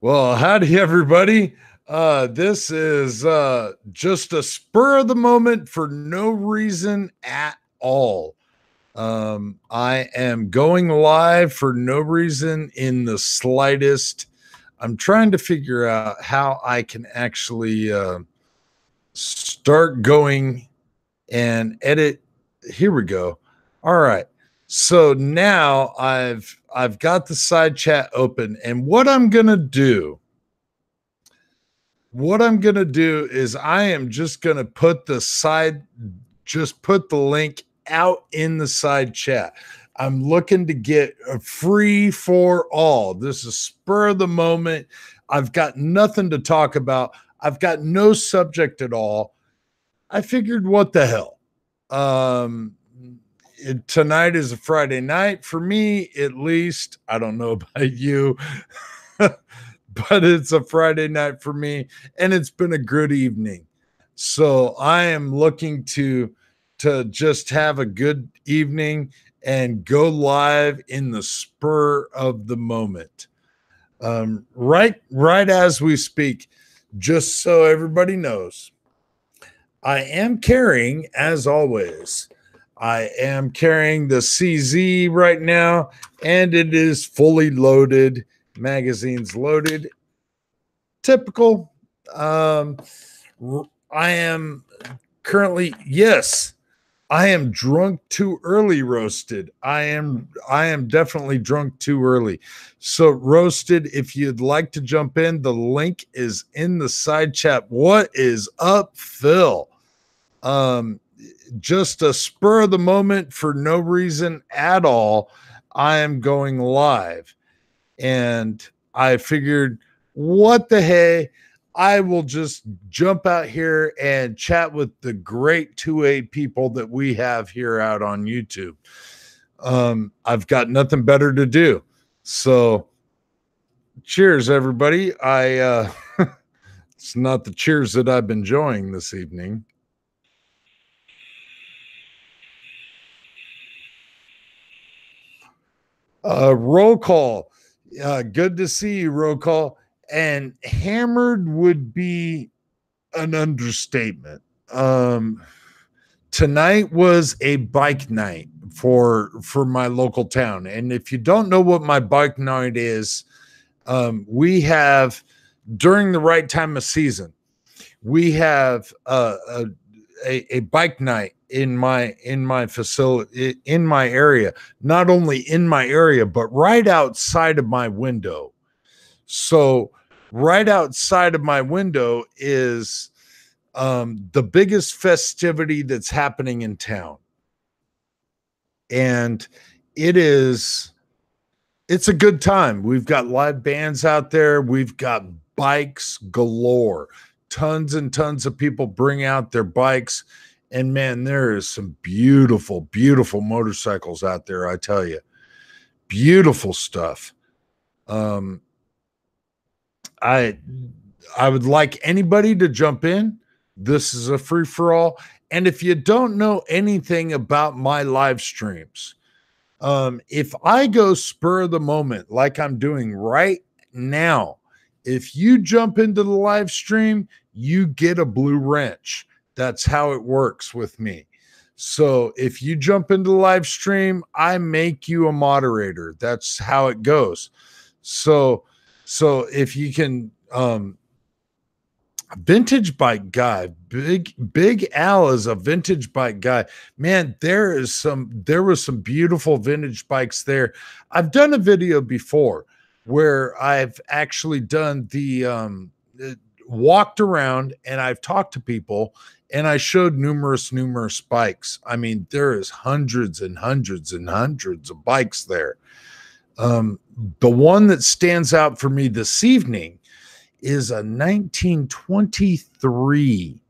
Well, howdy, everybody. This is just a spur of the moment for no reason at all. I am going live for no reason in the slightest. I'm trying to figure out how I can actually start going and edit. Here we go. All right. So now I've got the side chat open, and what I'm going to do is I am just going to put the link out in the side chat. I'm looking to get a free for all. This is spur of the moment. I've got nothing to talk about. I've got no subject at all. I figured, what the hell? Tonight is a Friday night for me, at least. I don't know about you. But it's a Friday night for me, and it's been a good evening. So I am looking to just have a good evening and go live in the spur of the moment. Right as we speak, just so everybody knows, I am carrying, as always, I am carrying the CZ right now, and it is fully loaded. Magazines loaded. Typical. I am currently, yes, I am drunk too early, roasted. I am definitely drunk too early. So roasted, if you'd like to jump in, the link is in the side chat. What is up, Phil? Just a spur of the moment for no reason at all. I am going live, and I figured, what the hey, I will just jump out here and chat with the great 2A people that we have here out on YouTube. I've got nothing better to do. So cheers, everybody. It's not the cheers that I've been enjoying this evening. Roll call. Good to see you, roll call. And hammered would be an understatement. Tonight was a bike night for my local town, and if you don't know what my bike night is, we have, during the right time of season, we have a bike night in my facility, in my area. Not only in my area, but right outside of my window. So right outside of my window is the biggest festivity that's happening in town. And it's a good time. We've got live bands out there. We've got bikes galore. Tons and tons of people bring out their bikes. And man, there is some beautiful, beautiful motorcycles out there, I tell you. Beautiful stuff. I would like anybody to jump in. This is a free for all. And if you don't know anything about my live streams, if I go spur of the moment like I'm doing right now, if you jump into the live stream, you get a blue wrench. That's how it works with me. So if you jump into the live stream, I make you a moderator. That's how it goes. So if you can, vintage bike guy, big Al is a vintage bike guy. Man, there was some beautiful vintage bikes there. I've done a video before where I've actually done the walked around, and I've talked to people, and I showed numerous bikes. I mean, there is hundreds and hundreds and hundreds of bikes there. The one that stands out for me this evening is a 1923.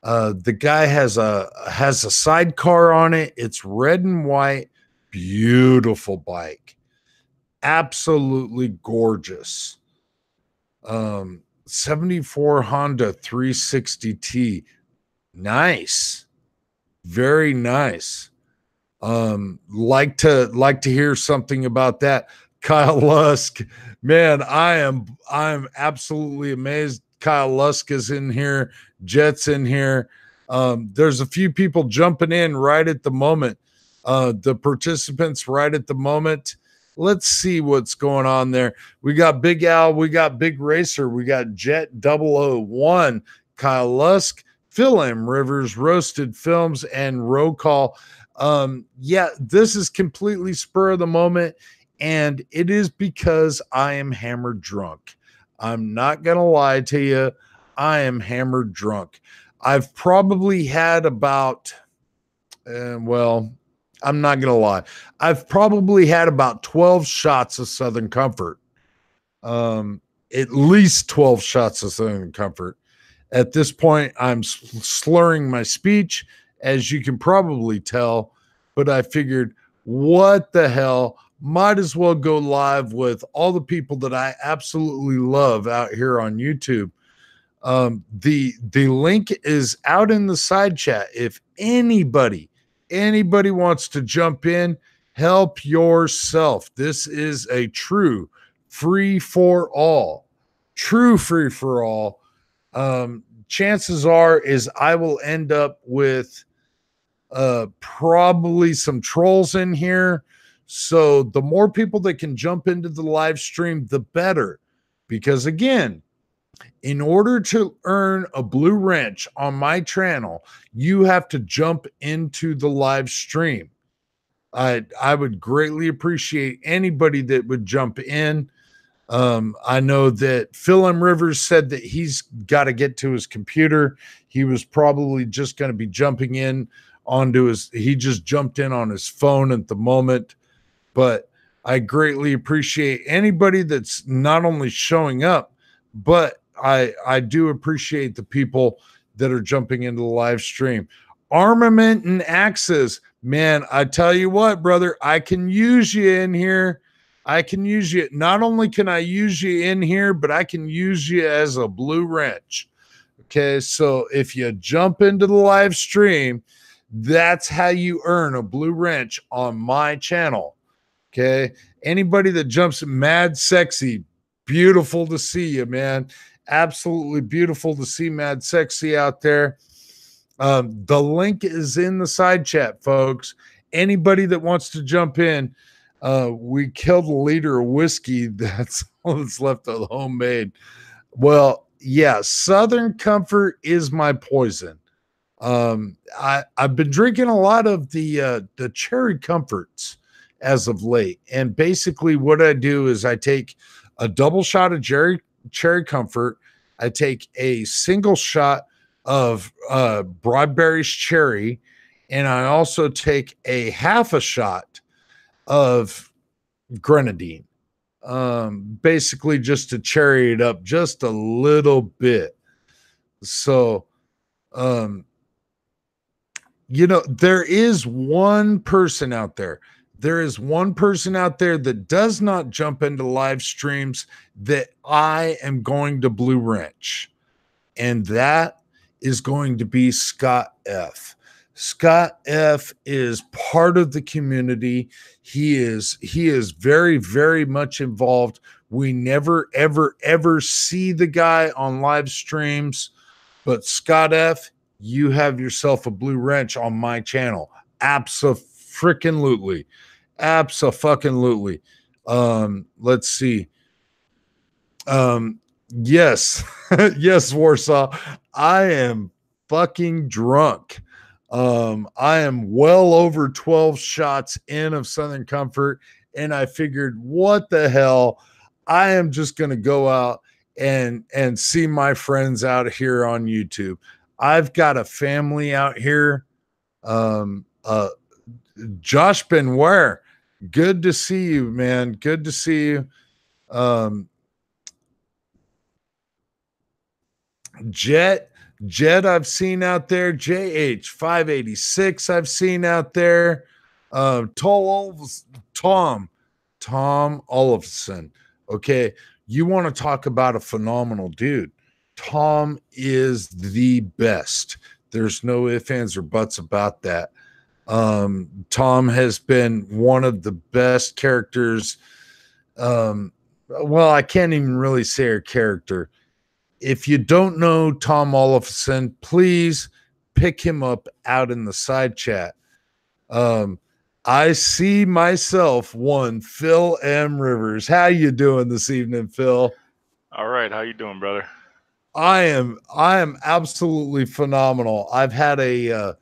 The guy has a sidecar on it. It's red and white. Beautiful bike. Absolutely gorgeous. 74 Honda 360T. Nice. Very nice. Like to hear something about that. Kyle Lusk, man, I'm absolutely amazed. Kyle Lusk is in here, Jet's in here. There's a few people jumping in right at the moment. The participants right at the moment. Let's see what's going on there. We got Big Al, we got Big Racer, we got Jet 001, Kyle Lusk, Phil M. Rivers, Roasted Films, and Roll Call. Yeah, this is completely spur of the moment, and it is because I am hammered drunk. I'm not going to lie to you. I am hammered drunk. I've probably had about, well, I'm not going to lie. I've probably had about 12 shots of Southern Comfort. At least 12 shots of Southern Comfort. At this point, I'm slurring my speech, as you can probably tell, but I figured, what the hell? Might as well go live with all the people that I absolutely love out here on YouTube. The link is out in the side chat. If anybody wants to jump in, help yourself. This is a true free for all. True free for all. Chances are is I will end up with probably some trolls in here. So the more people that can jump into the live stream, the better. Because again, in order to earn a blue wrench on my channel, you have to jump into the live stream. I would greatly appreciate anybody that would jump in. I know that Phil M. Rivers said that he's got to get to his computer. He was probably just going to be jumping in onto he just jumped in on his phone at the moment. But I greatly appreciate anybody that's not only showing up, but I do appreciate the people that are jumping into the live stream. Armament and Axes, man, I tell you what, brother, I can use you in here. I can use you. Not only can I use you in here, but I can use you as a blue wrench. Okay, so if you jump into the live stream, that's how you earn a blue wrench on my channel. Okay, anybody that jumps Mad Sexy, beautiful to see you, man. Absolutely beautiful to see Mad Sexy out there. The link is in the side chat, folks. Anybody that wants to jump in, we killed a liter of whiskey. That's all that's left of the homemade. Well, yeah, Southern Comfort is my poison. I've been drinking a lot of the cherry comforts as of late, and basically what I do is I take a double shot of cherry comfort. I take a single shot of Broadberry's cherry, and I also take a half a shot of grenadine, basically just to cherry it up just a little bit. So you know, there is one person out there that does not jump into live streams that I am going to blue wrench, and that is going to be Scott F. Scott F is part of the community. He is very, very much involved. We never, ever see the guy on live streams, but Scott F, you have yourself a blue wrench on my channel. Abso-freaking-lutely. Abso-fucking-lutely. Let's see. Yes. Yes, Warsaw. I am fucking drunk. I am well over 12 shots in of Southern Comfort, and I figured, what the hell? I am just going to go out and see my friends out here on YouTube. I've got a family out here. Josh Benoit, good to see you, man. Good to see you. Jet, I've seen out there. JH586, I've seen out there. Tom Olofsson. Okay, you want to talk about a phenomenal dude. Tom is the best. There's no ifs, ands, or buts about that. Tom has been one of the best characters Well, I can't even really say her character. If you don't know Tom Olafson, please pick him up out in the side chat. Um, I see myself one Phil M. Rivers. How you doing this evening, Phil? All right, how you doing, brother? I am absolutely phenomenal. I've had a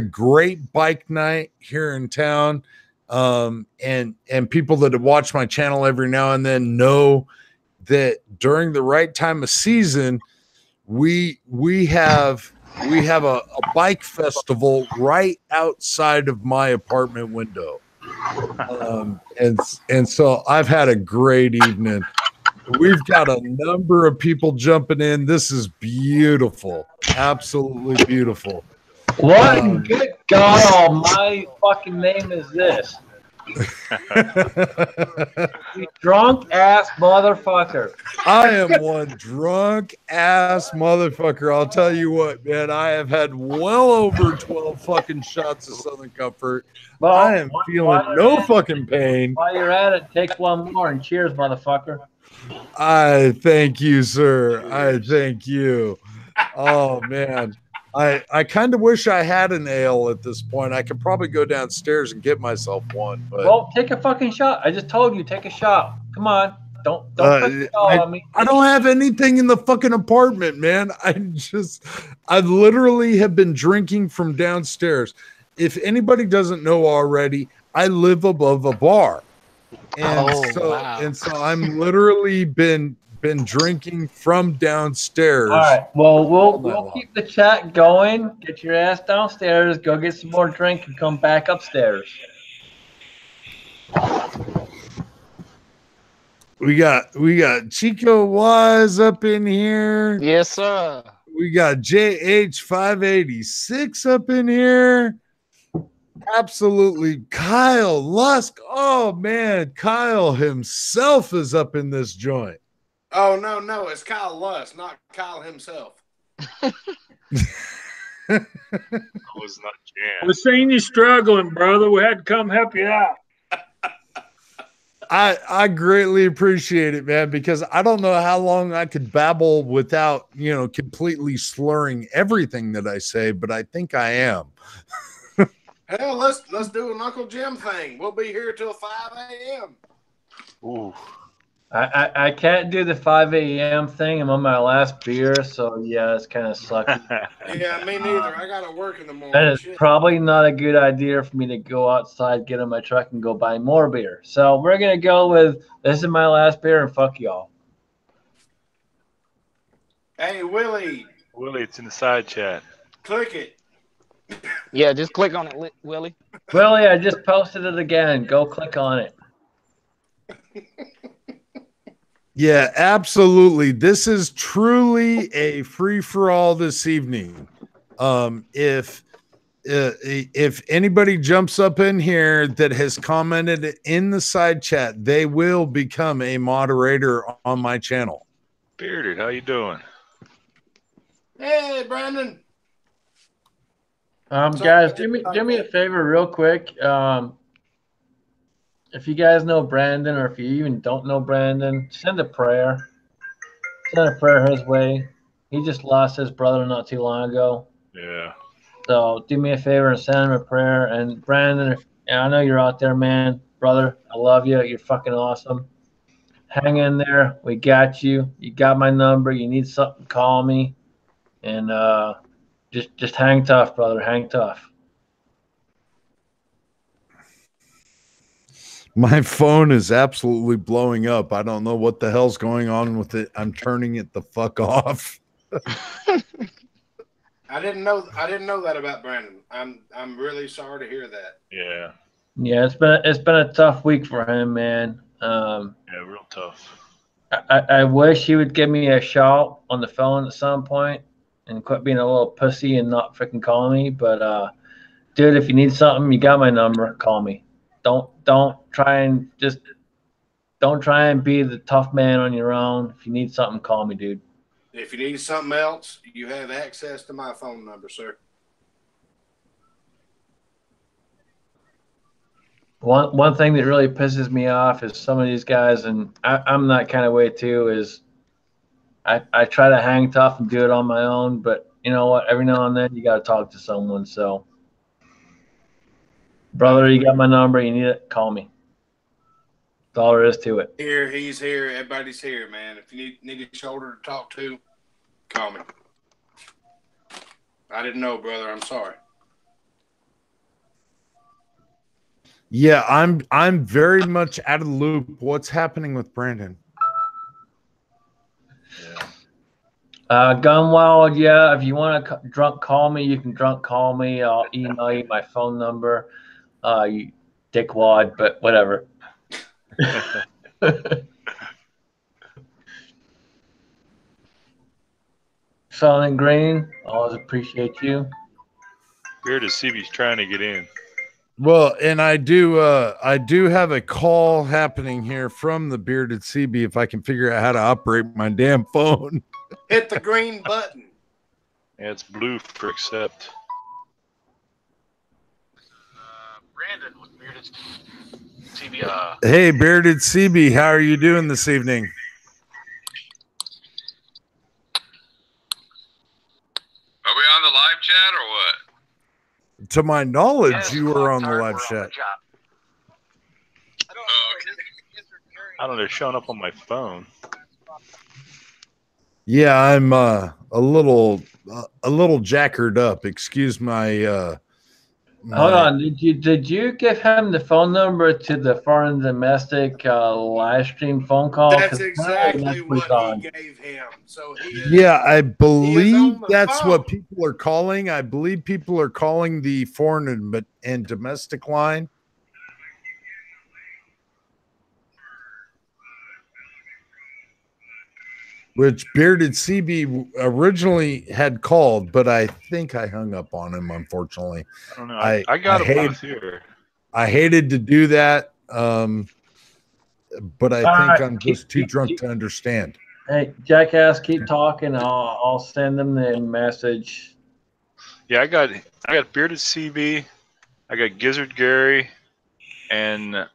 great bike night here in town. And people that have watched my channel every now and then know that during the right time of season, we have a bike festival right outside of my apartment window. And so I've had a great evening. We've got a number of people jumping in. This is beautiful. Absolutely beautiful. What in good God almighty fucking name is this? You drunk ass motherfucker. I am one drunk ass motherfucker. I'll tell you what, man. I have had well over 12 fucking shots of Southern Comfort. Well, I am feeling no fucking pain. While you're at it, take one more and cheers, motherfucker. I thank you, sir. I thank you. Oh man. I kind of wish I had an ale at this point. I could probably go downstairs and get myself one. But well, take a fucking shot. I just told you, take a shot. Come on. Don't on me. I don't have anything in the fucking apartment, man. I literally have been drinking from downstairs. If anybody doesn't know already, I live above a bar. And so I'm literally been drinking from downstairs. All right. Well, we'll keep the chat going. Get your ass downstairs. Go get some more drink and come back upstairs. We got Chico Wise up in here. Yes, sir. We got JH586 up in here. Absolutely. Kyle Lusk. Oh man, Kyle himself is up in this joint. Oh no, it's Kyle Lusk, not Kyle himself. I was not jammed. We seen you struggling, brother. We had to come help you out. I greatly appreciate it, man, because I don't know how long I could babble without, completely slurring everything that I say, but I think I am. Hell, let's do an Uncle Jim thing. We'll be here till 5 a.m. Ooh. I can't do the 5 a.m. thing. I'm on my last beer, so yeah, it's kind of sucky. Yeah, me neither. I got to work in the morning. And it's probably not a good idea for me to go outside, get in my truck, and go buy more beer. So we're going to go with this is my last beer, and fuck y'all. Hey, Willie. Willie, it's in the side chat. Click it. Yeah, just click on it, Willie. Willie, I just posted it again. Go click on it. Yeah, absolutely. This is truly a free-for-all this evening. If anybody jumps up in here that has commented in the side chat, they will become a moderator on my channel. Bearded, how you doing? Hey, Brandon. Guys, do me a favor real quick. If you guys know Brandon, or if you even don't know Brandon, send a prayer. Send a prayer his way. He just lost his brother not too long ago. Yeah. So do me a favor and send him a prayer. And Brandon, I know you're out there, man. Brother, I love you. You're fucking awesome. Hang in there. We got you. You got my number. You need something, call me. And just hang tough, brother. Hang tough. My phone is absolutely blowing up. I don't know what the hell's going on with it. I'm turning it the fuck off. I didn't know that about Brandon. I'm really sorry to hear that. Yeah. Yeah, it's been a tough week for him, man. Yeah, real tough. I wish he would give me a shout on the phone at some point and quit being a little pussy and not freaking call me. But dude, if you need something, you got my number. Call me. Don't try and be the tough man on your own. If you need something, call me, dude. If you need something else, you have access to my phone number, sir. One thing that really pisses me off is some of these guys, and I'm that kind of way too. Is I try to hang tough and do it on my own, but you know what? Every now and then you got to talk to someone. So, brother, you got my number. You need it? Call me. That's all there is to it. Here, he's here. Everybody's here, man. If you need a shoulder to talk to, call me. I didn't know, brother. I'm sorry. Yeah, I'm very much out of the loop. What's happening with Brandon? Gunwild, yeah. If you want to drunk call me, you can drunk call me. I'll email you my phone number. You dickwad, but whatever. Silent Green, always appreciate you. Bearded CB's trying to get in. Well, and I do have a call happening here from the Bearded CB if I can figure out how to operate my damn phone. Hit the green button. Yeah, it's blue for accept. Brandon with Bearded CB. Hey, Bearded CB, how are you doing this evening? Are we on the live chat or what? To my knowledge, Yes, you were on the we're live on chat. I don't know, they're showing up on my phone. Yeah, I'm a little jackered up. Excuse my Hold on, did you give him the phone number to the foreign domestic live stream phone call? That's exactly what he gave him. So he is, yeah, I believe the that's phone. what people are calling. I believe people are calling the foreign and domestic line. Which Bearded CB originally had called, but I think I hung up on him, unfortunately. I don't know. I got a both here. I hated to do that, but I think I'm just too drunk to understand. Hey, Jackass, keep talking. I'll send them the message. Yeah, I got Bearded CB, I got Gizzard Gary, and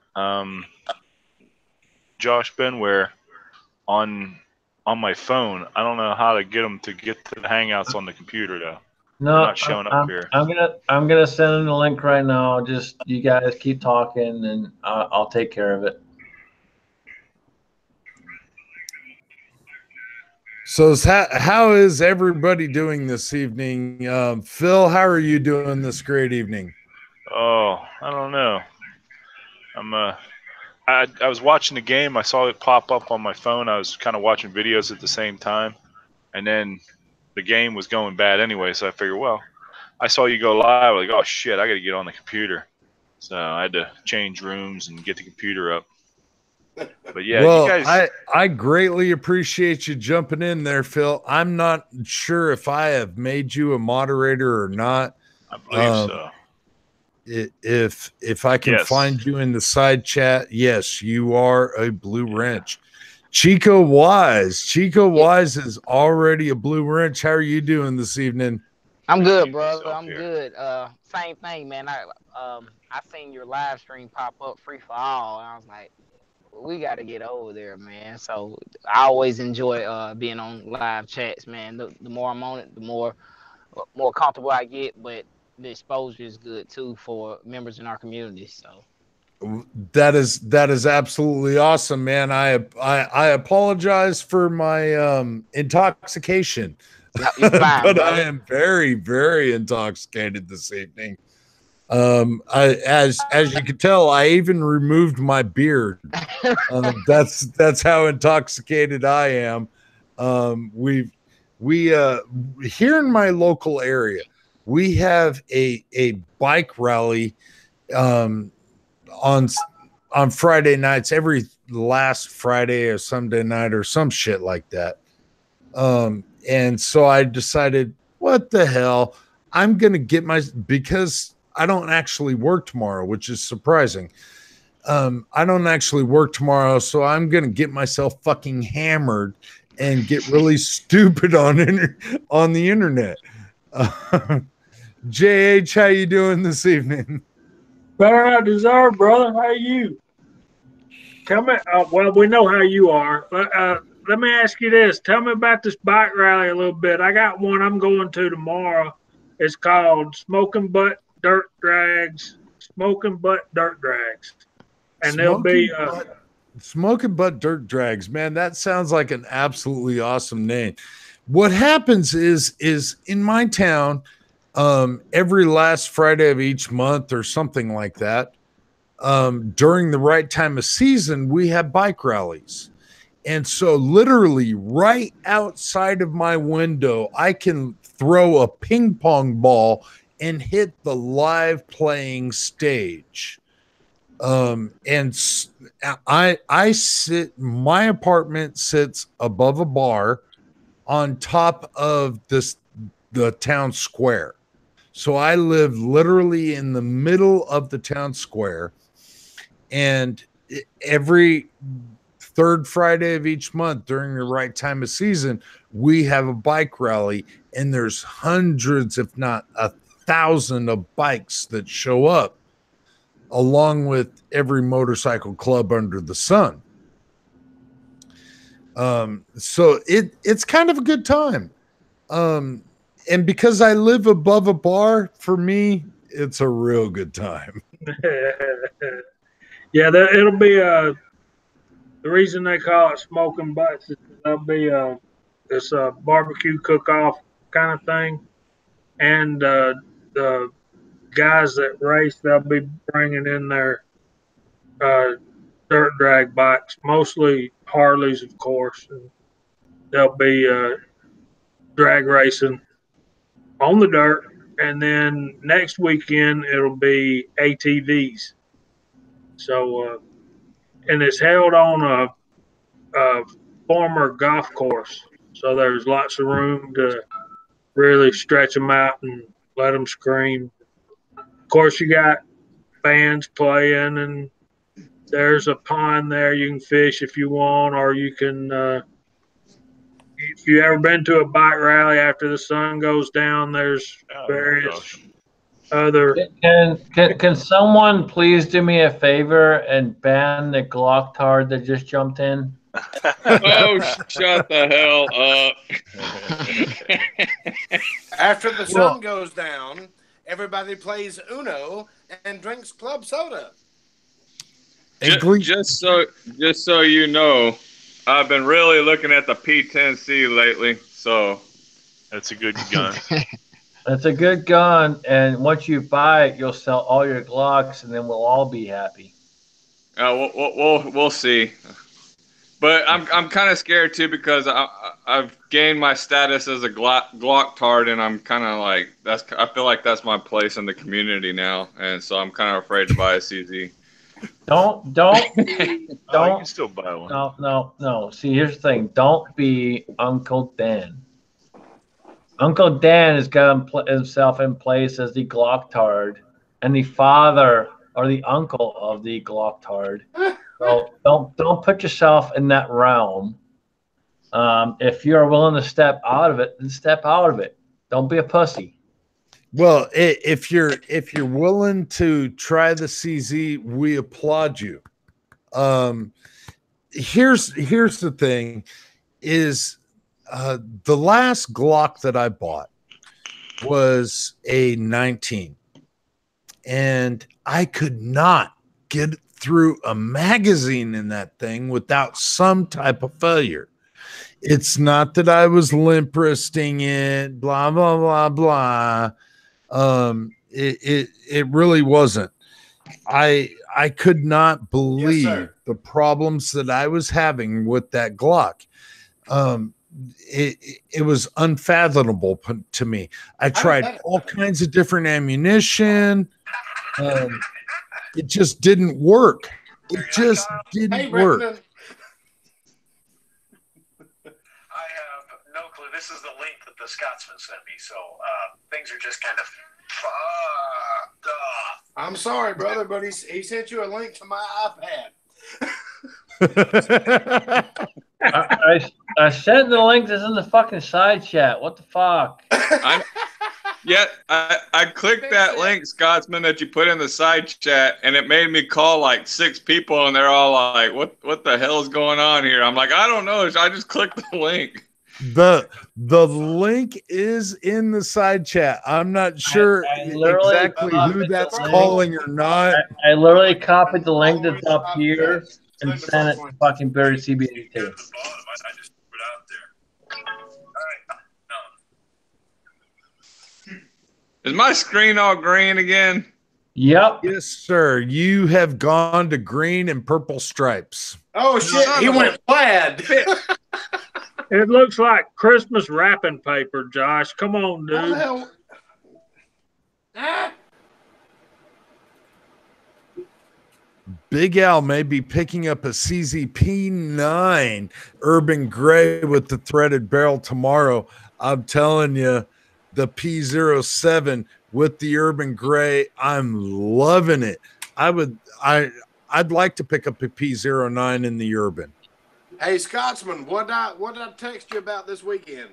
Josh Benware on my phone. I don't know how to get them to get to the Hangouts on the computer though. No, they're not showing up here. I'm gonna send them the link right now. Just you guys keep talking, and I'll take care of it. So how is everybody doing this evening? Phil, how are you doing this great evening? Oh, I don't know. I was watching the game. I saw it pop up on my phone. I was kind of watching videos at the same time, and then the game was going bad anyway. So I figured, well, I saw you go live. I was like, oh shit, I got to get on the computer. So I had to change rooms and get the computer up. But yeah, well, you guys. I greatly appreciate you jumping in there, Phil. I'm not sure if I have made you a moderator or not. I believe so. If I can find you in the side chat, yes, you are a blue wrench. Chico Wise is already a blue wrench. How are you doing this evening? I'm good, brother. I'm good. Same thing, man. I seen your live stream pop up free for all, and I was like, we got to get over there, man. So I always enjoy being on live chats, man. The more I'm on it, the more comfortable I get, but the exposure is good too for members in our community. So that is absolutely awesome, man. I apologize for my intoxication. You're fine, but brother. I am very, very intoxicated this evening. As you can tell, I even removed my beard. That's how intoxicated I am. We here in my local area, we have a bike rally on Friday nights, every last Friday or Sunday night or some shit like that. And so I decided, what the hell? I'm going to get because I don't actually work tomorrow, which is surprising. I don't actually work tomorrow, so I'm going to get myself fucking hammered and get really stupid on the internet. JH, how you doing this evening? Better not deserve, brother. How are you? Tell me. Well, we know how you are. Let me ask you this. Tell me about this bike rally a little bit. I got one I'm going to tomorrow. It's called Smoking Butt Dirt Drags. Smoking Butt Dirt Drags. And there'll be Smoking Butt Dirt Drags. Man, that sounds like an absolutely awesome name. What happens is in my town, every last Friday of each month or something like that, during the right time of season, we have bike rallies. And so literally right outside of my window, I can throw a ping pong ball and hit the live playing stage. And I sit, my apartment sits above a bar on top of the town square. So I live literally in the middle of the town square, and every third Friday of each month during the right time of season, we have a bike rally, and there's hundreds, if not 1,000 of bikes that show up, along with every motorcycle club under the sun. So it's kind of a good time. And because I live above a bar, for me, it's a real good time. Yeah, it'll be the reason they call it Smoking Butts is there'll be this barbecue cook-off kind of thing, and the guys that race, they'll be bringing in their dirt drag bikes, mostly Harleys, of course, and they'll be drag racing on the dirt, and then next weekend it'll be ATVs. So, and it's held on a former golf course, so there's lots of room to really stretch them out and let them scream. Of course, you got bands playing, and there's a pond there you can fish if you want, or you can. If you ever been to a bike rally after the sun goes down, there's various other. Can someone please do me a favor and ban the Glocktard that just jumped in? Oh, shut the hell up. After the sun goes down, everybody plays Uno and drinks club soda. Just so you know, I've been really looking at the P10C lately, so that's a good gun. It's a good gun, and once you buy it, you'll sell all your Glocks, and then we'll all be happy. We'll see. But I'm kind of scared too, because I've gained my status as a Glocktard, and I'm kind of like I feel like that's my place in the community now, and so I'm kind of afraid to buy a CZ. Don't you can still buy one. No. See, here's the thing. Don't be Uncle Dan. Uncle Dan has got himself in place as the Glocktard and the father or the uncle of the Glocktard. So don't put yourself in that realm. If you're willing to step out of it, then step out of it. Don't be a pussy. Well, if you're willing to try the CZ, we applaud you. Here's the thing: is the last Glock that I bought was a 19, and I could not get through a magazine in that thing without some type of failure. It's not that I was limp wristing it, blah blah blah blah. It really wasn't. I could not believe the problems that I was having with that Glock. It was unfathomable to me. I tried all kinds of different ammunition. It just didn't work. It just didn't work. I have no clue. This is the link that the Scotsman sent me, so things are just kind of fucked up. I'm sorry, brother, but he sent you a link to my iPad. I sent the link that's in the fucking side chat. What the fuck? Yeah, I clicked that link, Scotsman, that you put in the side chat, and it made me call like 6 people, and they're all like, "What the hell is going on here?" I'm like, "I don't know. I just clicked the link." The link is in the side chat. I'm not sure exactly who that's calling or not. I literally copied the link that's up here and sent it to fucking Barry CB82. Is my screen all green again? Yep. Yes, sir. You have gone to green and purple stripes. Oh shit! He went plaid. It looks like Christmas wrapping paper, Josh. Come on, dude. Big Al may be picking up a CZP9 Urban Gray with the threaded barrel tomorrow. I'm telling you, the P07 with the Urban Gray, I'm loving it. I'd like to pick up a P09 in the Urban. Hey, Scotsman, what did I text you about this weekend?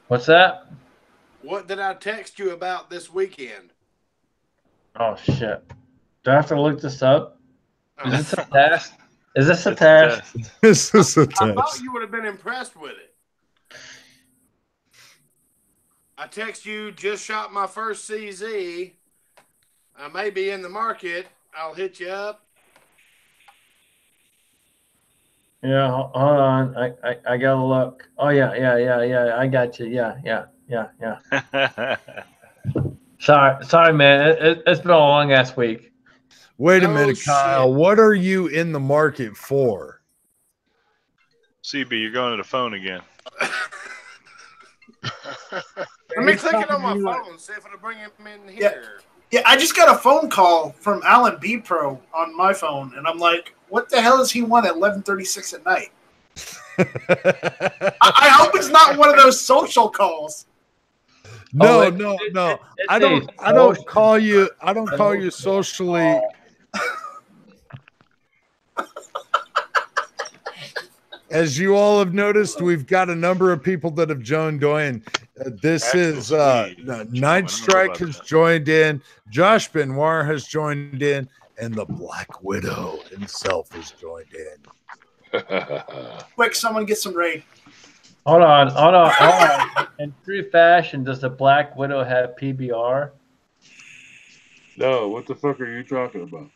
What's that? What did I text you about this weekend? Oh shit! Do I have to look this up? Is this a test? Is this a test? This is a test. I thought you would have been impressed with it. I text you, just shot my first CZ. I may be in the market. I'll hit you up. Yeah, hold on. I gotta look. Oh yeah. I got you. Yeah. Sorry, man. It's been a long ass week. Wait a minute, Kyle. What are you in the market for? CB, you're going to the phone again. Let me click it on my phone, see if it'll bring him in here. Yeah, I just got a phone call from Alan B Pro on my phone, and I'm like, what the hell does he want at 11:36 at night? I hope it's not one of those social calls. No. I don't call you socially. As you all have noticed, we've got a number of people that have joined in. This is Night Strike has joined in. Josh Benoit has joined in, and the Black Widow himself has joined in. Quick, someone get some raid. Hold on. In true fashion, does the Black Widow have PBR? No, what the fuck are you talking about?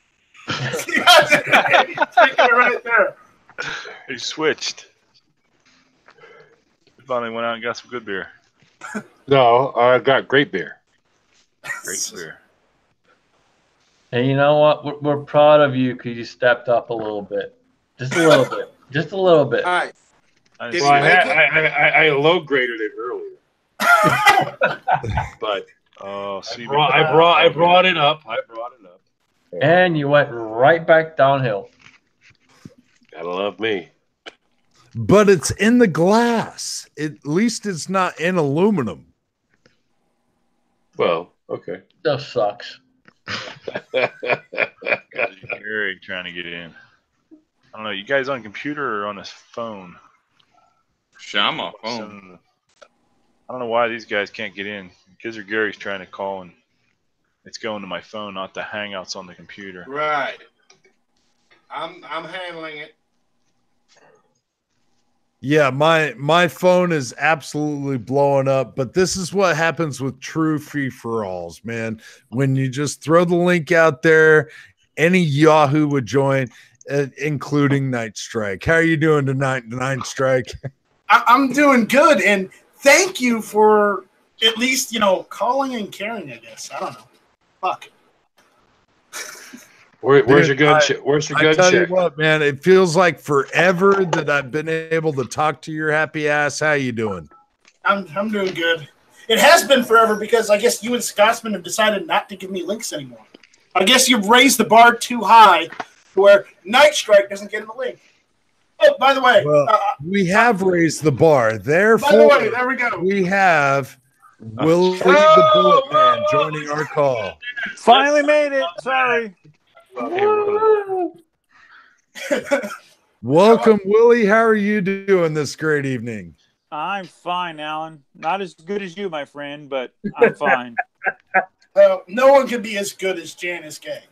Taking it right there. He switched. He finally went out and got some good beer. No, I got great beer. Great beer. And you know what? We're proud of you because you stepped up a little bit. Just a little bit. Just a little bit. All right. Well, I low graded it earlier. But I brought it up. And you went right back downhill. Gotta love me. But it's in the glass. At least it's not in aluminum. Well, okay. That sucks. Gary trying to get in. I don't know. You guys on computer or on his phone? I'm on phone. I don't know why these guys can't get in. Kids or Gary's trying to call and it's going to my phone, not the Hangouts on the computer. Right. I'm handling it. Yeah, my phone is absolutely blowing up, but this is what happens with true free-for-alls, man. When you just throw the link out there, any Yahoo would join, including Night Strike. How are you doing tonight, Night Strike? I'm doing good, and thank you for at least, calling and caring, I guess. I don't know. Fuck. Where's your gun check? Where's your gun check? I tell you what, man, it feels like forever that I've been able to talk to your happy ass. How you doing? I'm doing good. It has been forever because I guess you and Scotsman have decided not to give me links anymore. I guess you've raised the bar too high where Night Strike doesn't get in the link. Oh, by the way. Well, we have raised the bar. Therefore, by the way, there we go. We have Willie the Bullet Man joining our call. Finally made it. Sorry. Welcome, Willie. How are you doing this great evening? I'm fine, Alan. Not as good as you, my friend, but I'm fine. No one can be as good as Janice Gay.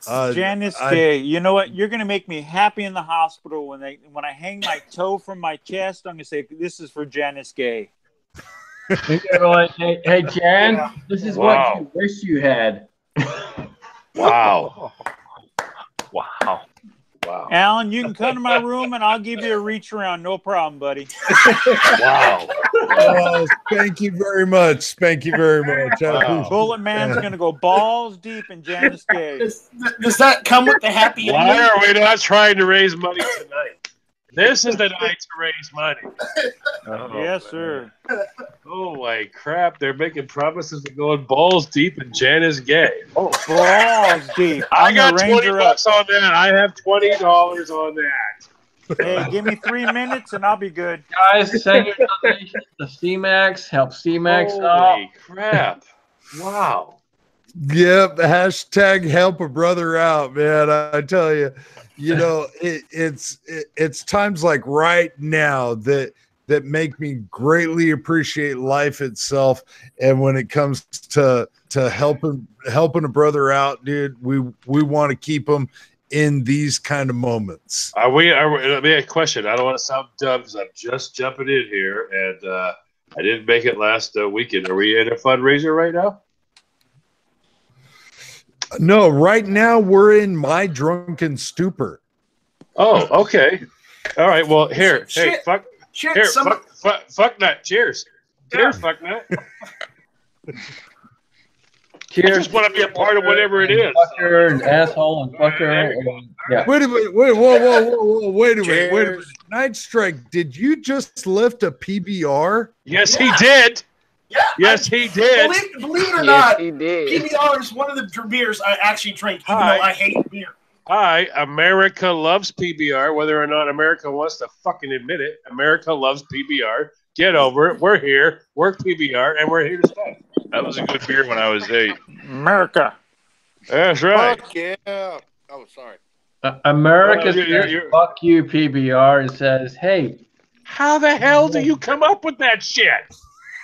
Janice Gay. You know what? You're gonna make me happy in the hospital when I hang my toe from my chest. I'm gonna say this is for Janice Gay. Hey, Jan, this is what you wish you had. Wow. Wow. Wow. Alan, you can come to my room and I'll give you a reach around. No problem, buddy. Wow. Oh, thank you very much. Thank you very much. Wow. Bullet Man's going to go balls deep in Janice Gay. Does that come with the happy ending? Why are we not trying to raise money tonight? This is the night to raise money. Oh, yes, sir. Oh, my crap. They're making promises of going balls deep in Janice Gay. Oh, balls deep. I got $20 on that. I have $20 on that. Hey, give me 3 minutes and I'll be good. Guys, send your donations to CMAX. Help CMAX out. Holy crap. Wow. Yep. Hashtag help a brother out, man. I tell you, it's times like right now that make me greatly appreciate life itself. And when it comes to helping a brother out, dude, we want to keep them in these kind of moments. Let me ask a question. I don't want to sound dumb because I'm just jumping in here and I didn't make it last weekend. Are we in a fundraiser right now? No, right now we're in my drunken stupor. Oh, okay. All right. Well, here. Hey, fuck. Here, fuck nut. Cheers. Cheers, fuck nut. Cheers. I just want to be a part of whatever it is. Fucker and asshole and fucker. And, yeah. Wait a minute. Wait a minute. Night Strike, did you just lift a PBR? Yes, he did. Yeah, yes, he did. Believe it or not, he did. PBR is one of the beers I actually drink, even though I hate beer. Hi, America loves PBR, whether or not America wants to fucking admit it. America loves PBR. Get over it. We're here. We're PBR, and we're here to stay. That was a good beer when I was 8. America. That's right. Fuck yeah. Oh, sorry. America says, fuck you, PBR, and says, hey. How the hell do you come up with that shit?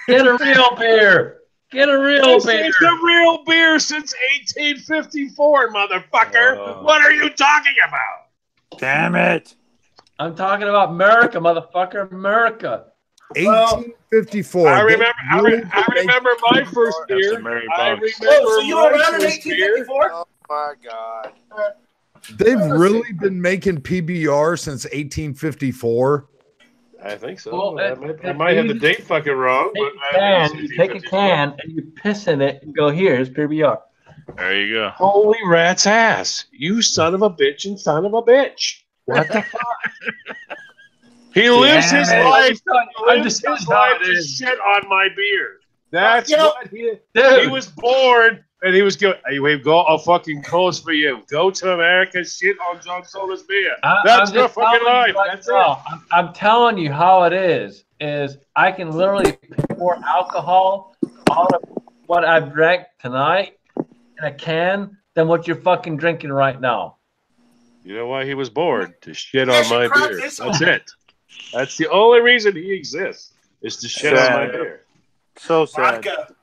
Get a real beer. Get a real beer. It's a real beer since 1854, motherfucker. What are you talking about? Damn it. I'm talking about America, motherfucker. America. 1854. I remember my first beer. I remember so you were around in 1854? Oh, my God. They've really been making PBR since 1854. I think so. Well, I might have the date fucking wrong. You take a can and you piss in it and go, here's PBR. There you go. Holy rat's ass. You son of a bitch and son of a bitch. What the fuck? He lives his life. He lives his life to shit on my beer. That's what he was born. And he was going, hey, go, I'll fucking close for you. Go to America, shit on John Soda's beer. That's your fucking life. That's it. I'm telling you how it is I can literally pour alcohol out of what I've drank tonight in a can than what you're fucking drinking right now. You know why he was born? To shit on my beer. That's it. That's the only reason he exists, is to shit on my beer. So sad. Vodka.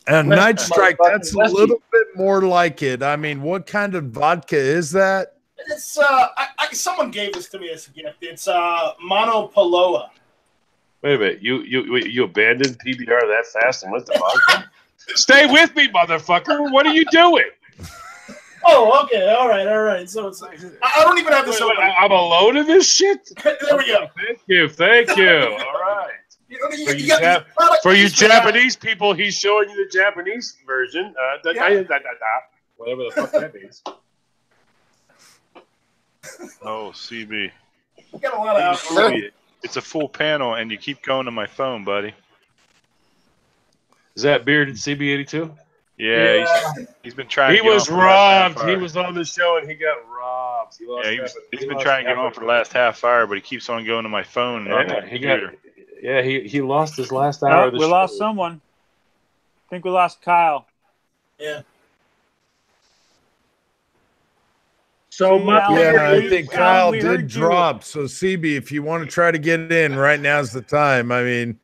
And Night Strike, that's a little bit more like it. I mean, what kind of vodka is that? It's someone gave this to me as a gift. It's Monopoloa. Wait a minute, you abandoned PBR that fast and went to vodka? Stay with me, motherfucker. What are you doing? Oh, okay, all right. So it's I don't even have this open. I'm alone in this shit. There we go. Thank you. All right. For you Japanese people, he's showing you the Japanese version. Whatever the fuck that means. Oh, CB. You got a lot of alcohol. It's a full panel, and you keep going to my phone, buddy. Is that bearded CB82? Yeah. He's been trying. He was robbed. He was on the show, and he got robbed. He's been trying to get on for the last half hour, but he keeps on going to my phone and not the computer. He lost his last hour of the show. We lost someone. I think we lost Kyle. Yeah. So I think Kyle did drop. So CB, if you want to try to get in, right now's the time. I mean,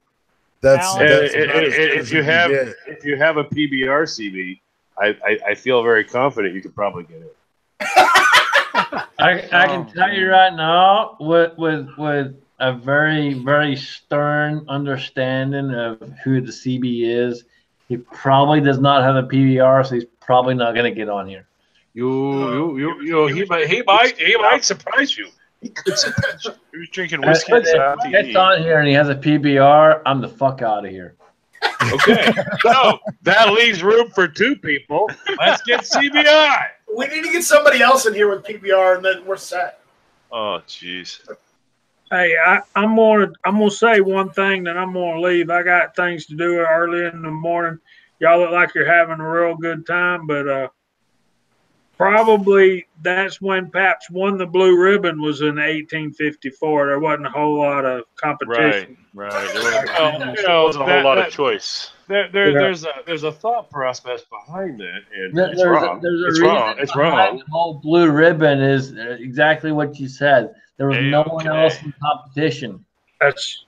that's if you have a PBR CB, I feel very confident you could probably get in. I can tell you right now, with a very, very stern understanding of who the CB is, he probably does not have a PBR, so he's probably not going to get on here. He might surprise you. He was drinking whiskey. Gets on here and he has a PBR. I'm the fuck out of here. Okay, so that leaves room for 2 people. Let's get CBI. We need to get somebody else in here with PBR, and then we're set. Oh, jeez. Hey, I'm gonna say one thing, then I'm gonna leave. I got things to do early in the morning. Y'all look like you're having a real good time, but probably that's when Pabst won the blue ribbon was in 1854. There wasn't a whole lot of competition. Right. There wasn't a whole lot of choice. There's a thought process behind that, and It's wrong. It's wrong. The whole blue ribbon is exactly what you said. There was no one else in competition. That's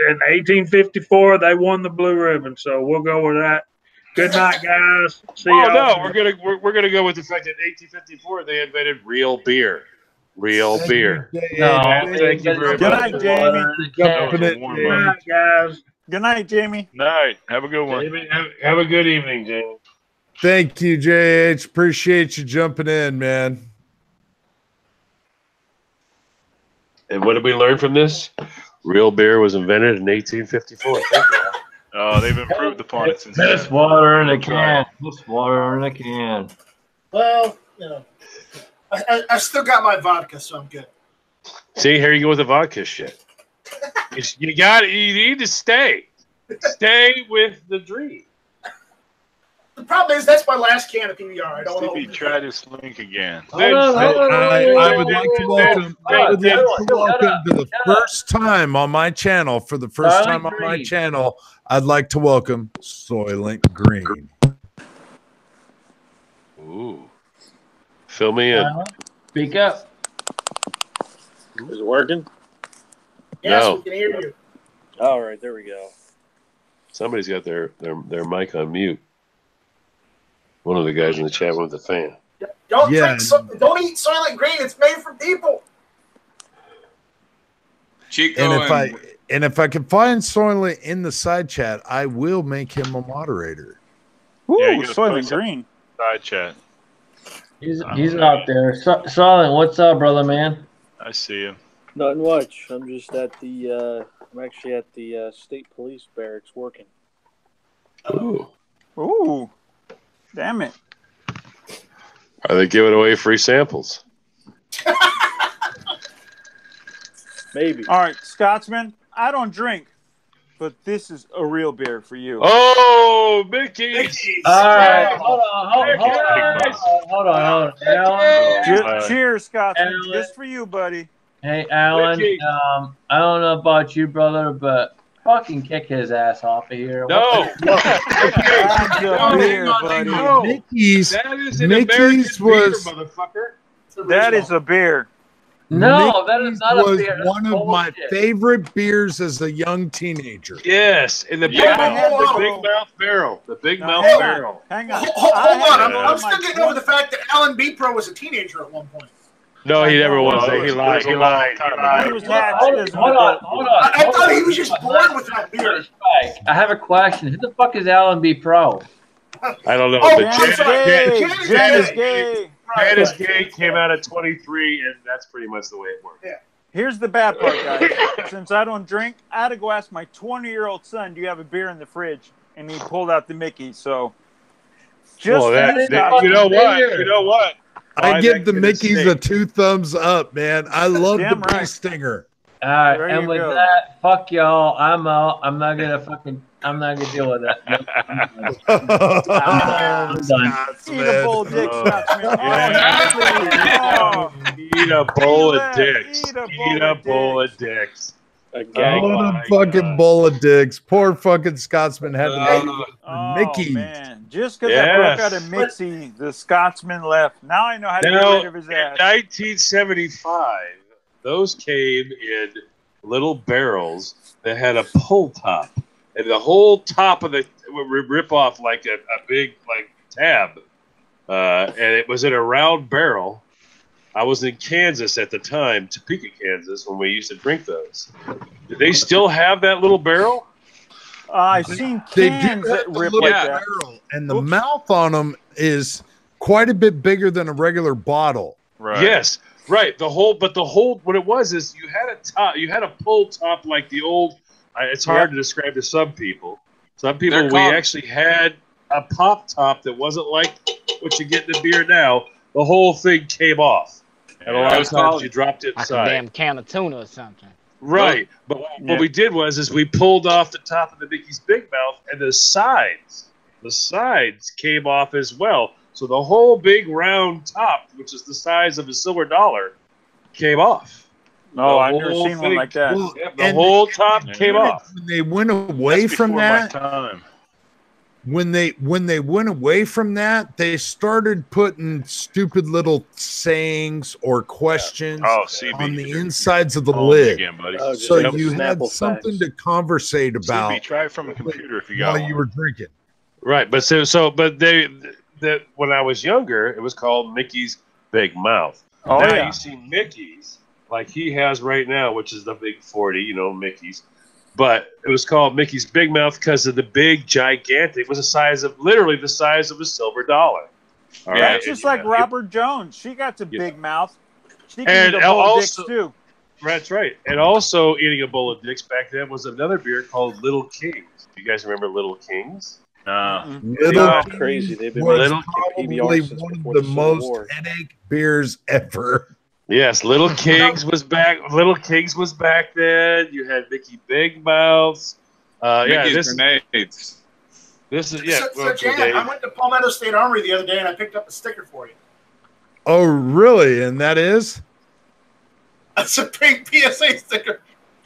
in 1854. They won the blue ribbon, so we'll go with that. Good night, guys. See you. We're gonna go with the fact that in 1854 they invented real beer. Real beer. Thank you very much. Good night, Jamie. Good night, guys. Good night, Jamie. Night. Have a good one. Jamie, have a good evening, Jamie. Thank you, JH. Appreciate you jumping in, man. And what did we learn from this? Real beer was invented in 1854. Thank you. Oh, they've improved upon it since then. Just water in a can. Just water in a can. Well, I still got my vodka, so I'm good. See, here you go with the vodka shit. You need to stay. Stay with the dream. The problem is that's my last can of PBR. I don't know. Stevie, try this link again. I would like to welcome to the first time on my channel. For the first time on my channel, I'd like to welcome Soylent Green. Ooh. Fill me in. Speak up. Is it working? Yes, No. we can hear you. All right, there we go. Somebody's got their mic on mute. One of the guys in the chat with the fan. Don't eat Soylent Green. It's made for people. Chico And if I can find Soylent in the side chat, I will make him a moderator. Ooh, you gotta Soylent post Green. Side chat. He's out there. Silent, what's up, brother, man? I see him. Nothing much. I'm just at the. I'm actually at the state police barracks working. Ooh. Damn it. Are they giving away free samples? Maybe. All right, Scotsman, I don't drink, but this is a real beer for you. Oh, Mickey's. All right, hold on. Alan. Cheers, Scotsman. Just for you, buddy. Hey, Alan. I don't know about you, brother, but fucking kick his ass off of here. No. Mickey's. That is an Mickey's American beer, was motherfucker. That is a beer. No, that is not a was beer. That's one of my favorite beers as a young teenager. Yes, in the big mouth barrel. The big mouth barrel. Hang on. Hold on. I'm still getting over the fact that Alan B. Pro was a teenager at one point. No, he never was. He lied. He was Hold on. I thought he was just born with that beer. I have a question. Who the fuck is Alan B. Pro? I don't know. Oh, Janice Gay. Janice Gay came out at 23, and that's pretty much the way it worked. Yeah. Here's the bad part, guys. Since I don't drink, I had to go ask my 20-year-old son, do you have a beer in the fridge? And he pulled out the Mickey. So, you know what? I give the Mickey's a 2 thumbs up, man. I love the bee stinger. All right, and with that, fuck y'all. I'm out. I'm not gonna deal with that. I'm done. Eat a bowl of dicks, Eat a bowl of dicks. Eat a bowl of dicks. A gag. What a fucking bowl of dicks. Poor fucking Scotsman had to make it Oh, Mickey. man. Just because I broke out a Mixie, the Scotsman left. Now I know how to get rid of his ass. In 1975, those came in little barrels that had a pull top. And the whole top of the would rip off like a big like tab. And it was in a round barrel. I was in Kansas at the time, Topeka, Kansas, when we used to drink those. Do they still have that little barrel? I've seen cans that rip like that. Barrel, and the mouth on them is quite a bit bigger than a regular bottle. Right. Yes, right. But the whole what it was is you had a top, you had a pull top like the old. It's hard to describe to some people. Some people we actually had a pop top that wasn't like what you get in the beer now. The whole thing came off. And a lot of times you dropped it inside. Like a damn can of tuna or something. Right. But what we did was we pulled off the top of the Mickey's Big Mouth, and the sides came off as well. So the whole big round top, which is the size of a silver dollar, came off. No, I've never seen one like that. Well, the whole top came off. When they went away from that, when they went away from that, they started putting stupid little sayings or questions on the insides of the lid. Again, buddy. So you had something to conversate about. CB, try it from a computer if you got while one. you were drinking. Right, but when I was younger, it was called Mickey's Big Mouth. Oh, now yeah. you see Mickey's like he has right now, which is the big 40, Mickey's. But it was called Mickey's Big Mouth because of the big, gigantic. It was literally the size of a silver dollar. All right, That's just like Robert Jones. She got a big mouth. She can eat a bowl of dicks too. That's right. And also eating a bowl of dicks back then was another beer called Little Kings. Do you guys remember Little Kings? Little Kings crazy. They've been was making probably PBR since one of before the Civil most War. headache beers ever. Yes, Little Kings was back. Little Kings was back then. You had Mickey Big Mouths. Mickey's grenades. This is So Jan, I went to Palmetto State Armory the other day and I picked up a sticker for you. Oh, really? And that is? It's a pink PSA sticker.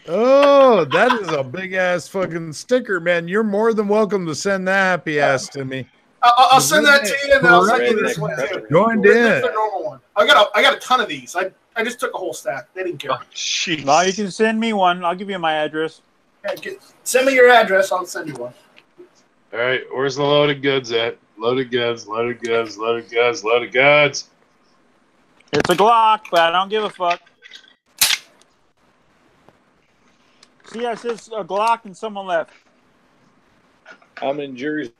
Oh, that is a big ass fucking sticker, man. You're more than welcome to send that happy ass to me. I'll send that to you, and I'll send you this one too. Joined It's in. the normal one. I got a ton of these. I just took a whole stack. They didn't care. No, you can send me one. I'll give you my address. Yeah, send me your address. I'll send you one. All right, where's the loaded goods at? Loaded goods, loaded goods, loaded goods, loaded goods. It's a Glock, but I don't give a fuck. See, I said a Glock and someone left. I'm in Jersey,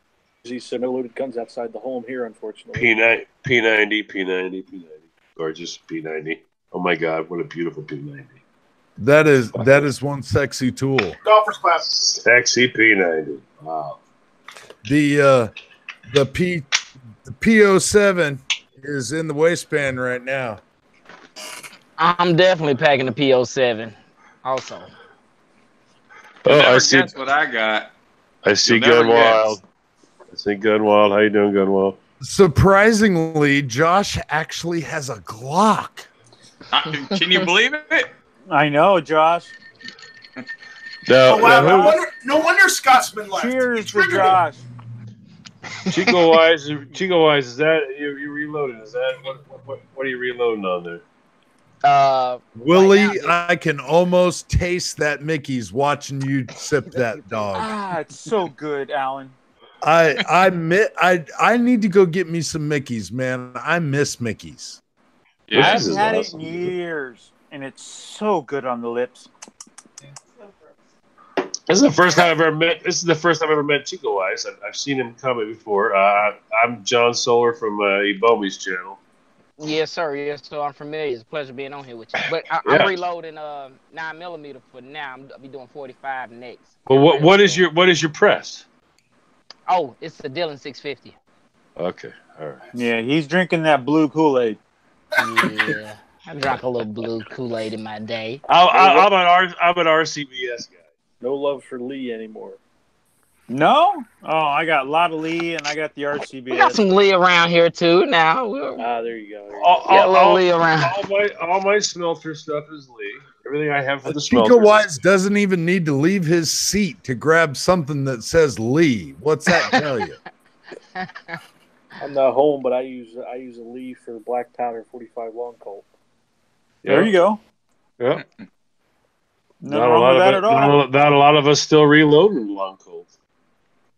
so no loaded guns outside the home here, unfortunately. P90. Gorgeous P90. Oh my God, what a beautiful P90. That is one sexy tool. Golfer's clap. Sexy P90. Wow. The P07 is in the waistband right now. I'm definitely packing the P07 also. Oh, I see. That's what I got. I see You'll never Gunwild. I see Gunwild. How you doing, Gunwild? Surprisingly, Josh actually has a Glock. Can you believe it? I know, Josh. No, No wonder Scotsman left. Cheers to Josh. Chico Wise, is that you reloading? Is that what are you reloading on there? Willie, right now, I can almost taste that Mickey's watching you sip that dog. Ah, it's so good, Alan. I need to go get me some Mickey's, man. I miss Mickey's. Yeah, I haven't had it in years, and it's so good on the lips. This is the first time I've ever met Chico Wise. I've seen him comment before. I'm John Solar from Ebomi's channel. Yes, sir. Yes, so I'm familiar. It's a pleasure being on here with you. But I'm reloading 9mm for now. I'll be doing 45 next. Well, what is your press? Oh, it's the Dillon 650. Okay, all right. Yeah, he's drinking that blue Kool-Aid. Yeah, I drank a little blue Kool-Aid in my day. I'm an RCBS guy. No love for Lee anymore. No? Oh, I got a lot of Lee, and I got the RCBS. We got some Lee around here too. Now, there you go. Got a little Lee around. All my smelter stuff is Lee. Everything I have for the smelters. Chico Wise doesn't even need to leave his seat to grab something that says Lee. What's that tell you? I'm not home, but I use a Lee for black powder 45 long Colt. There you go. Yeah. Nothing wrong with that at all. Not a lot of us still reloading long Colts.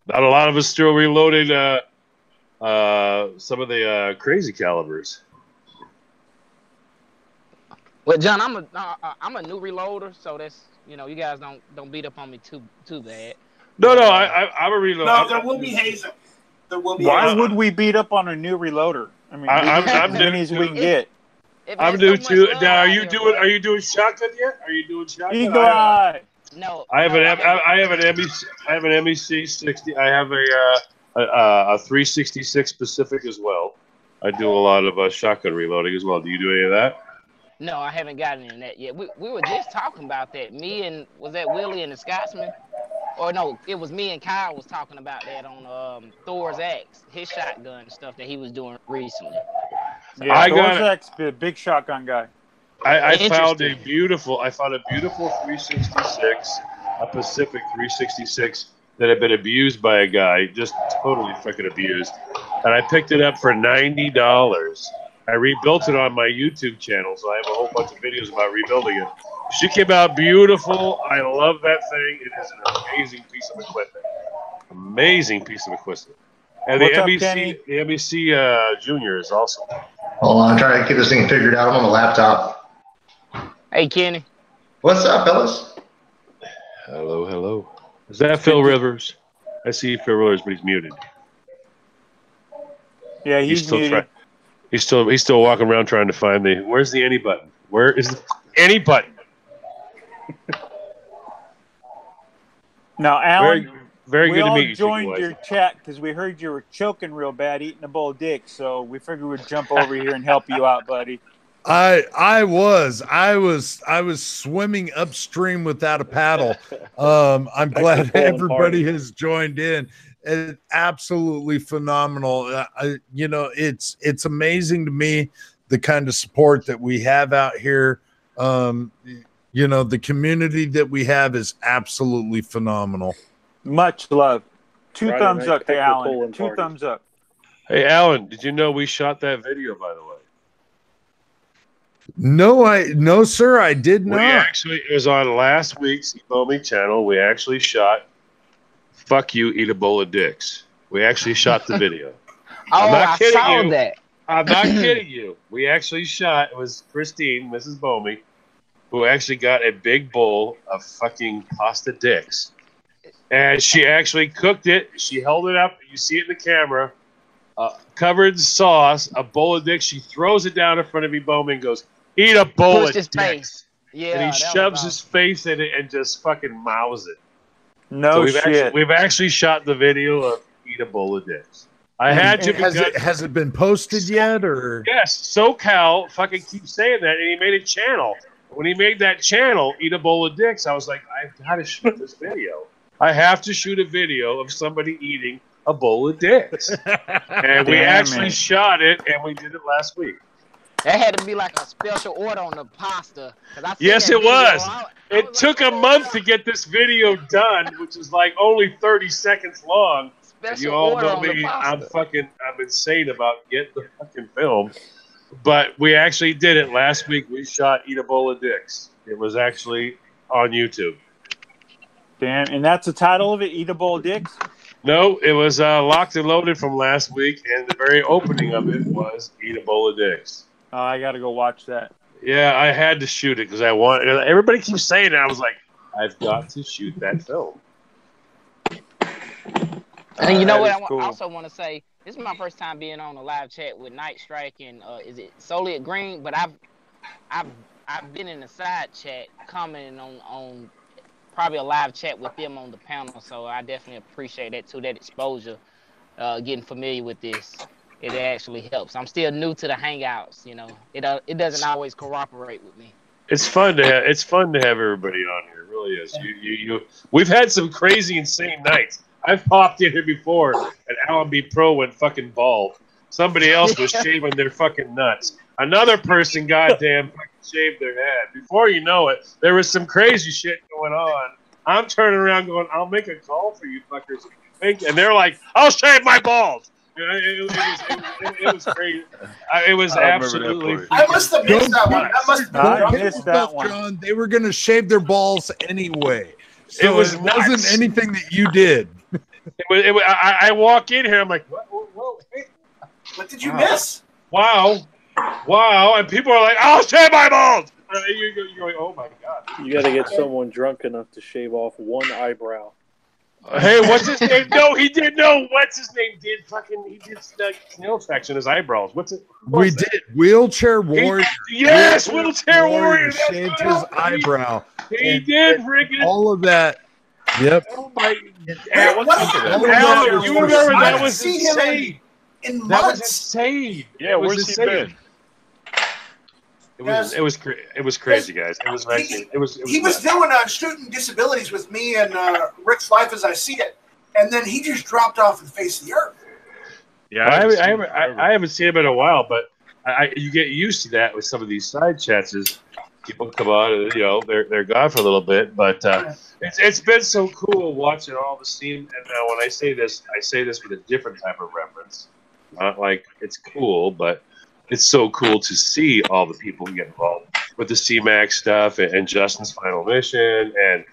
Not a lot of us still reloading some of the crazy calibers. Well, John, I'm a new reloader, so that's you guys don't beat up on me too bad. No, I'm a reloader. No, there will be hazing. There will be. Why would we beat up on a new reloader? I mean, I'm as many as we can get. I'm new too. Now, are you doing shotgun yet? Are you doing shotgun? Eagle Eye. No. I have an MEC 60. I have a 366 Pacific as well. I do a lot of shotgun reloading as well. Do you do any of that? No, I haven't gotten in that yet. We were just talking about that. Me and was that Willie and the Scotsman? Or no, it was me and Kyle was talking about that on Thor's Axe, his shotgun stuff that he was doing recently. Yeah, Thor's Axe, big shotgun guy. I found a beautiful 366, a Pacific 366 that had been abused by a guy, just totally freaking abused. And I picked it up for $90. I rebuilt it on my YouTube channel, so I have a whole bunch of videos about rebuilding it. She came out beautiful. I love that thing. It is an amazing piece of equipment. Amazing piece of equipment. And the MEC Junior is awesome. Hold on, I'm trying to get this thing figured out. I'm on the laptop. Hey, Kenny. What's up, fellas? Hello, hello. Is that Phil Rivers? I see Phil Rivers, but he's muted. Yeah, he's muted. He's still walking around trying to find where's the any button? Where is the any button? Now, Alan, very good to meet you. We all joined your chat because we heard you were choking real bad eating a bowl of dick, so we figured we'd jump over here and help you out, buddy. I was swimming upstream without a paddle. I'm glad everybody has joined in. It's absolutely phenomenal. It's amazing to me the kind of support that we have out here. The community that we have is absolutely phenomenal. Much love. Two thumbs up to Alan. Two thumbs up. Hey, Alan, did you know we shot that video, by the way? No, sir, I did not. It was on last week's Ebomi channel. We actually shot "Fuck You, Eat a Bowl of Dicks." We actually shot the video. I saw that. I'm not kidding you. We actually shot. It was Christine, Mrs. Bomi, who actually got a big bowl of fucking pasta dicks, and she actually cooked it. She held it up. You see it in the camera, covered in sauce. A bowl of dicks. She throws it down in front of Ebomi and goes, "Eat a bowl of dicks." Yeah, and he shoves his face in it and just fucking mouths it. No shit. We've actually shot the video of "Eat a Bowl of Dicks." Has it been posted yet, or? Yes, SoCal fucking keeps saying that, and he made a channel. When he made that channel, "Eat a Bowl of Dicks," I was like, I've got to shoot this video. I have to shoot a video of somebody eating a bowl of dicks. And we actually shot it, and we did it last week. That had to be like a special order on the pasta. Yes, it was. It took a month to get this video done, which is like only 30 seconds long. And you all know me. I'm insane about getting the fucking film. But we actually did it last week. We shot "Eat a Bowl of Dicks." It was actually on YouTube. Damn, and that's the title of it, "Eat a Bowl of Dicks"? No, it was locked and loaded from last week, and the very opening of it was "Eat a Bowl of Dicks." Oh, I got to go watch that. Yeah, I had to shoot it because I want. Everybody keeps saying it. I was like, I've got to shoot that film. And you know what? I also want to say, this is my first time being on a live chat with Night Strike and is it Solid Green? But I've been in a side chat commenting on probably a live chat with them on the panel. So I definitely appreciate that too. That exposure, getting familiar with this. It actually helps. I'm still new to the Hangouts. It doesn't always cooperate with me. It's fun to have. It's fun to have everybody on here. It really is. We've had some crazy, insane nights. I've popped in here before, and Alan B. Pro went fucking bald. Somebody else was shaving their fucking nuts. Another person, goddamn, fucking shaved their head. Before you know it, there was some crazy shit going on. I'm turning around going, I'll make a call for you fuckers. And they're like, I'll shave my balls. It was crazy. It was absolutely. I must have missed that one. I must have missed that one. John, they were going to shave their balls anyway. So it wasn't anything that you did. I walk in here, I'm like, whoa, hey. What did you miss? Wow. And people are like, I'll shave my balls. You're going, oh my God. You got to get someone drunk enough to shave off one eyebrow. Hey, what's his name? No, he did. No, what's his name? He did snail tracks in his eyebrows. What's it? We did. Wheelchair Warrior. Yes, Wheelchair Warrior. Shaved his eyebrow. He did, freaking. All of that. Yep. Oh my. Alan, you remember that was insane. That was insane. Yeah, where's he been? It was crazy, guys. It was actually he was doing Student Disabilities with me and Rick's Life as I See It, and then he just dropped off the face of the earth. Yeah, I haven't seen him in a while, but you get used to that with some of these side chats. Is people come on and they're gone for a little bit, but it's been so cool watching all the scene. And now when I say this with a different type of reference. Not like it's cool, but it's so cool to see all the people who get involved with the C-Max stuff and Justin's final mission, and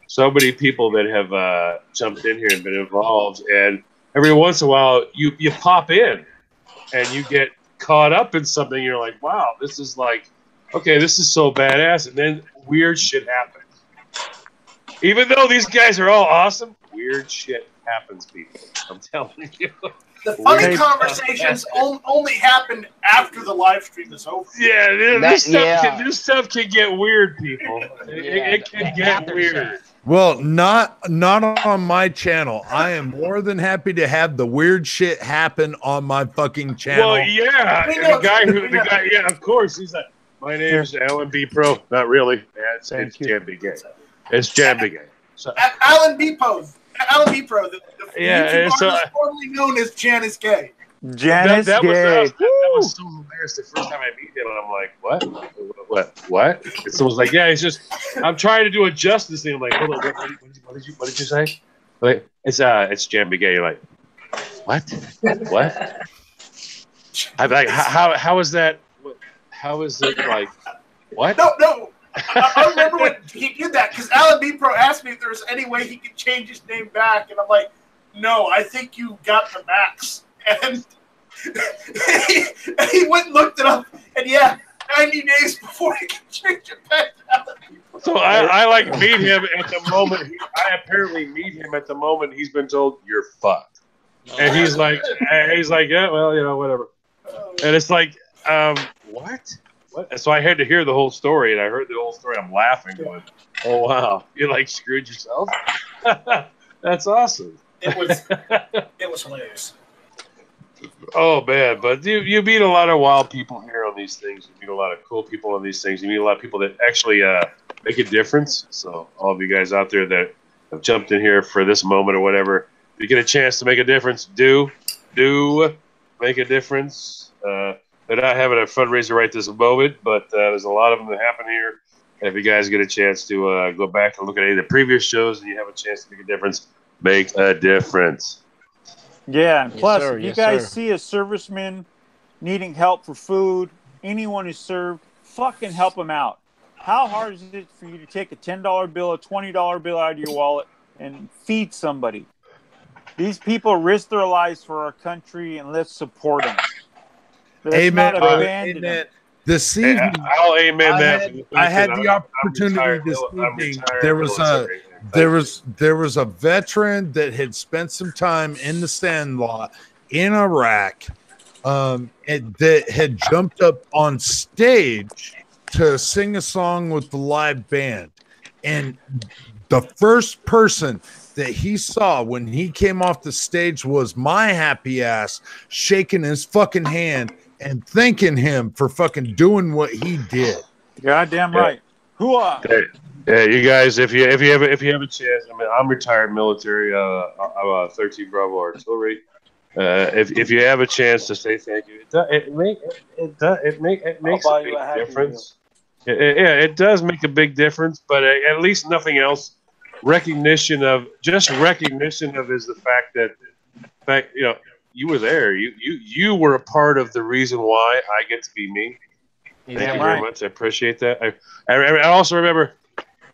so many people that have jumped in here and been involved. And every once in a while, you pop in and you get caught up in something. You're like, wow, this is like, okay, this is so badass. And then weird shit happens. Even though these guys are all awesome, weird shit happens, people. I'm telling you. The funny conversations only happen after the live stream is over. Yeah, this stuff can get weird, people. It can get weird. Well, not on my channel. I am more than happy to have the weird shit happen on my fucking channel. Well, yeah, the guy, yeah, of course. He's like, my name's Alan B. Pro. Not really. Yeah, it's Jam B. Gay. It's Jam B. Gay. So, Alan B. Pro. Alan B. Pro. The yeah, so formerly known as Janice Gay. Janice Gay. That was so hilarious the first time I meet him, and I'm like, what? And someone's like, yeah, I'm trying to do a justice thing. I'm like, hold on, what did you say? Like, it's Jam B. Gay. You're like, what? I'm like, how is that? How is it like? What? No. I remember when he did that because Alan B. Pro asked me if there was any way he could change his name back, and I'm like, no, I think you got the max. And he went and looked it up, and 90 days before he could change it back to Alan B. Pro. So I like meet him at the moment. I apparently meet him at the moment he's been told you're fucked, and he's like, yeah, well, whatever. And it's like, what? And so I had to hear the whole story, and I heard the whole story. I'm laughing, going, "Oh wow, you like screwed yourself." That's awesome. It was hilarious. Oh man, but you meet a lot of wild people here on these things. You meet a lot of cool people on these things. You meet a lot of people that actually make a difference. So all of you guys out there that have jumped in here for this moment or whatever, if you get a chance to make a difference, do make a difference. They're not having a fundraiser right this moment, but there's a lot of them that happen here. And if you guys get a chance to go back and look at any of the previous shows and you have a chance to make a difference, make a difference. Yeah, and plus, if you guys see a serviceman needing help for food, anyone who's served, fucking help them out. How hard is it for you to take a $10 bill, a $20 bill out of your wallet and feed somebody? These people risk their lives for our country, and let's support them. Amen. Amen. This evening, I'll amen that. I had the opportunity this evening. There was a veteran that had spent some time in the Sandlot in Iraq, that had jumped up on stage to sing a song with the live band, and the first person that he saw when he came off the stage was my happy ass shaking his fucking hand and thanking him for fucking doing what he did. Goddamn right. Hooah. Yeah, you guys, if you have a chance, I mean, I'm retired military. I'm a 13 Bravo artillery. if you have a chance to say thank you, it makes a big difference. It does make a big difference, but at least nothing else. Recognition of is the fact that you were there. You were a part of the reason why I get to be me. Thank you very much. I appreciate that. I also remember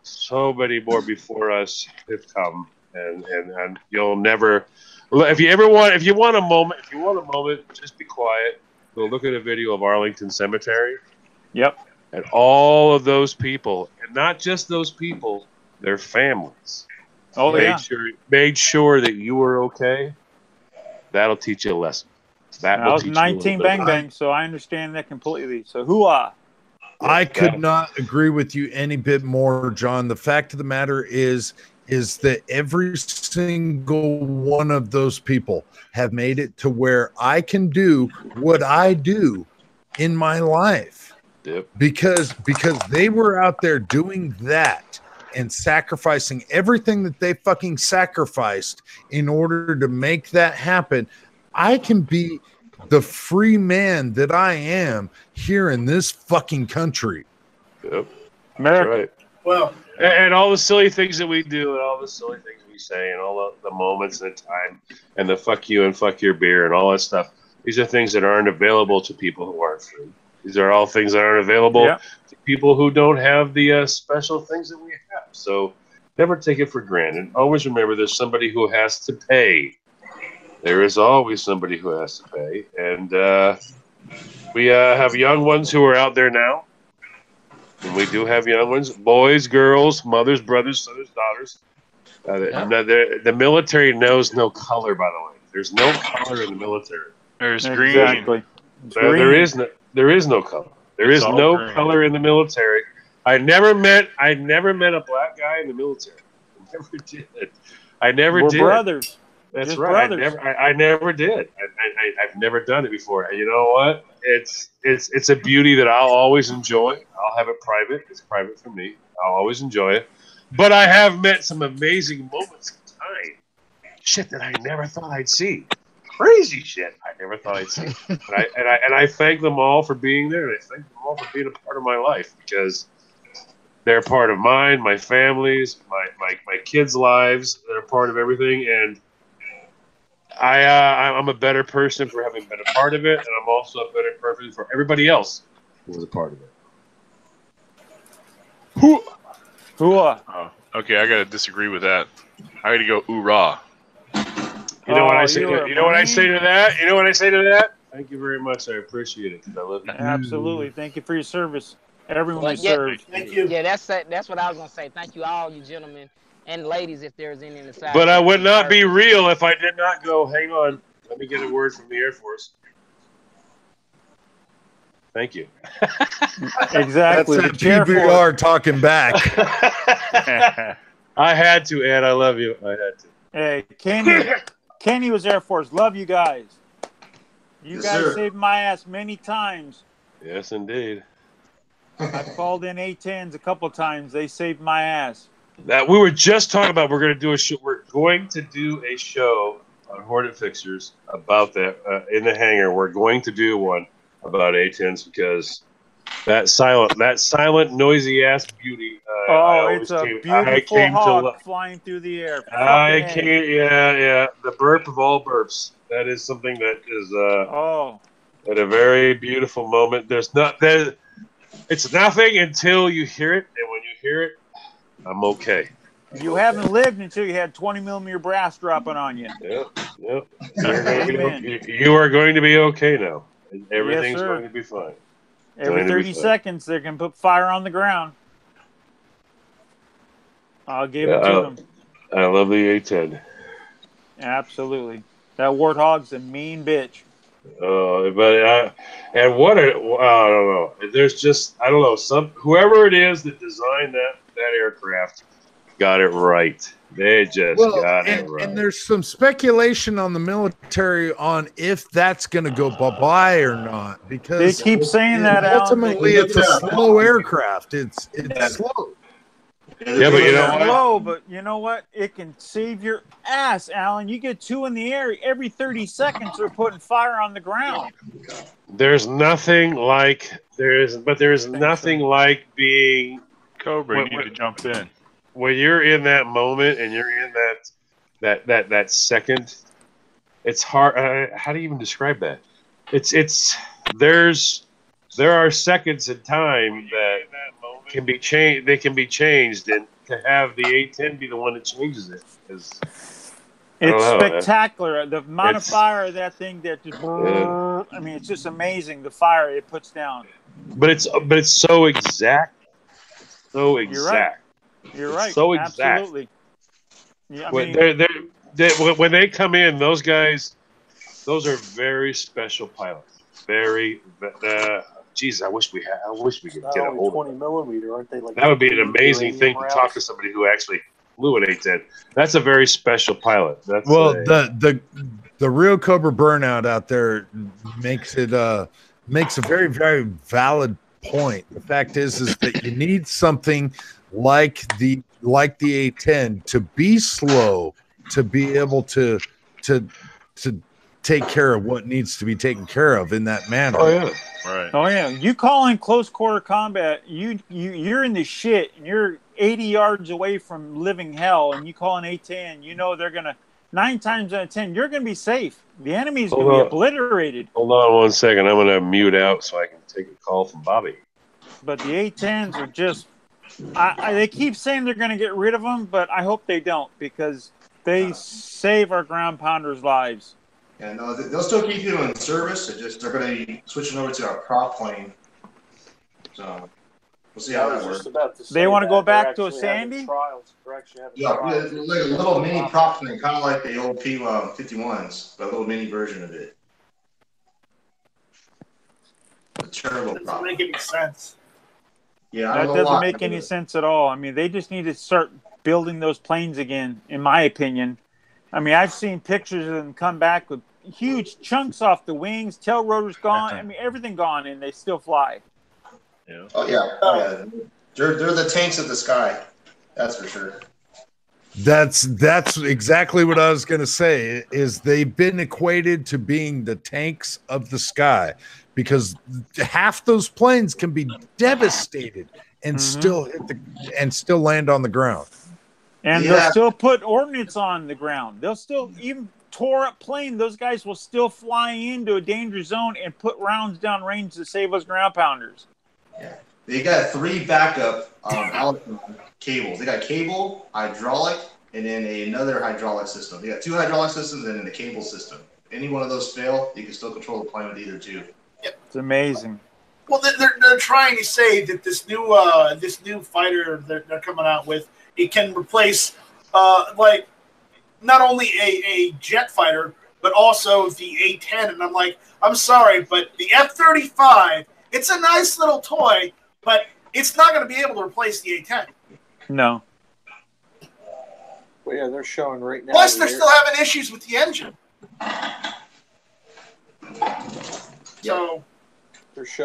so many more before us have come, and you'll never. If you want a moment, just be quiet. Go look at a video of Arlington Cemetery. Yep. And all of those people, and not just those people, their families. Oh, made sure that you were okay. That'll teach you a lesson. That was 19 bang bang, so I understand that completely. So hooah. I could not agree with you any bit more, John. The fact of the matter is that every single one of those people have made it to where I can do what I do in my life. Yep. Because they were out there doing that and sacrificing everything that they fucking sacrificed in order to make that happen. I can be the free man that I am here in this fucking country. Yep. America. Right. Well, and all the silly things that we do and all the silly things we say and all the moments and the time and the fuck you and fuck your beer and all that stuff. These are things that aren't available to people who aren't free. These are all things that aren't available to people who don't have the special things that we have. So never take it for granted. Always remember there's somebody who has to pay. There is always somebody who has to pay. And we have young ones who are out there now. And we do have young ones, boys, girls, mothers, brothers, sons, daughters. The military knows no color, by the way. There's no color in the military. There's green. Exactly. There is no color. There is no color in the military. I never met a black guy in the military. I never did. We're brothers. That's Just right. brothers. I never did. I've never done it before. And you know what? It's a beauty that I'll always enjoy. I'll have it private. It's private for me. I'll always enjoy it. But I have met some amazing moments in time. Shit that I never thought I'd see. Crazy shit I never thought I'd see. And I thank them all for being there, and I thank them all for being a part of my life because they're part of mine, my family's, my kids' lives. They're part of everything, and I'm a better person for having been a part of it, and I'm also a better person for everybody else who was a part of it. Hooah. Oh, okay, I gotta disagree with that. I gotta go oorah. You know what I say? You know what I say to that? You know what I say to that? Thank you very much. I appreciate it because I love you. Absolutely. Thank you for your service. Everyone Well, who served. Thank you. Yeah, that's what I was gonna say. Thank you, all you gentlemen and ladies, if there's any in the side. But I would not be real if I did not go. Hang on. Let me get a word from the Air Force. Thank you. Exactly. That's PBR talking back. I had to, Ed. I love you. I had to. Hey, Kenny was Air Force. Love you guys. You guys saved my ass many times. Yes, indeed. I've called in A-10s a couple times. They saved my ass. That we were just talking about. We're going to do a show. We're going to do a show on Hornet Fixers about that in the hangar. We're going to do one about A-10s because that silent, noisy ass beauty. It's a beautiful hawk flying through the air. The burp of all burps. That is something that is at a very beautiful moment. It's nothing until you hear it, and when you hear it, I'm okay. You haven't lived until you had 20mm brass dropping on you. Yep. You are going to be okay now. Everything's going to be fine. Every 30 seconds, they can put fire on the ground. I'll give it to them. I love the A-10. Absolutely. That Warthog's a mean bitch. I don't know. There's just, I don't know, whoever it is that designed that aircraft got it right. They just got it right. And there's some speculation on the military on if that's going to go bye-bye or not, because they keep saying that. Ultimately, it's a slow aircraft. It's slow. Yeah, but you know what? Low, but you know what? It can save your ass, Alan. You get 2 in the air every 30 seconds. They're putting fire on the ground. There's nothing like nothing like being Cobra. You need to jump in. When you're in that moment and you're in that second. It's hard. How do you even describe that? There are seconds in time that can be changed. They can be changed, and to have the A10 be the one that changes it is. It's spectacular. The amount of fire of that thing that just, I mean, it's just amazing the fire it puts down. But it's so exact. So exact. You're right. So exact. Absolutely. Yeah, I mean, when they come in, those guys, those are very special pilots. Very. Geez, I wish we could get a hold of 20 millimeter, aren't they? Like that would be an amazing thing to talk to somebody who actually flew an A10. That's a very special pilot. That's the real Cobra Burnout out there makes a very, very valid point. The fact is that you need something like the A10 to be slow, to be able to take care of what needs to be taken care of in that manner. Oh yeah. Right. Oh yeah, you call in close quarter combat. You're in the shit, and you're 80 yards away from living hell, and you call an A10. You know they're gonna 9 times out of 10 you're gonna be safe. The enemy's gonna be obliterated. Hold on 1 second. I'm gonna mute out so I can take a call from Bobby. But the A10s are just. They keep saying they're gonna get rid of them, but I hope they don't because they save our ground pounders' lives. Yeah, no, they'll still keep you in service. They're going to be switching over to our prop plane. So we'll see how that works. They want to go back to a Sandy? Yeah, like a little mini prop plane, kind of like the old P-51s, but a little mini version of it. The turbo prop. Doesn't make any sense. Yeah, that doesn't make any sense at all. I mean, they just need to start building those planes again, in my opinion. I mean, I've seen pictures of them come back with huge chunks off the wings, tail rotors gone. I mean, everything gone, and they still fly. Yeah. Oh yeah. They're the tanks of the sky. That's for sure. That's exactly what I was going to say. Is they've been equated to being the tanks of the sky because half those planes can be devastated and still land on the ground. And they'll still put ordnance on the ground. They'll still even tore up plane. Those guys will still fly into a danger zone and put rounds down range to save us ground pounders. Yeah, they got 3 backup cables. They got cable, hydraulic, and then another hydraulic system. They got 2 hydraulic systems and then the cable system. Any one of those fail, you can still control the plane with either 2. Yep. It's amazing. Well, they're trying to say that this new fighter they're coming out with, it can replace like not only a jet fighter but also the A-10. And I'm like, I'm sorry, but the F-35, it's a nice little toy, but it's not going to be able to replace the A-10. No. Well, yeah, they're showing right now. Plus, they're still having issues with the engine. So.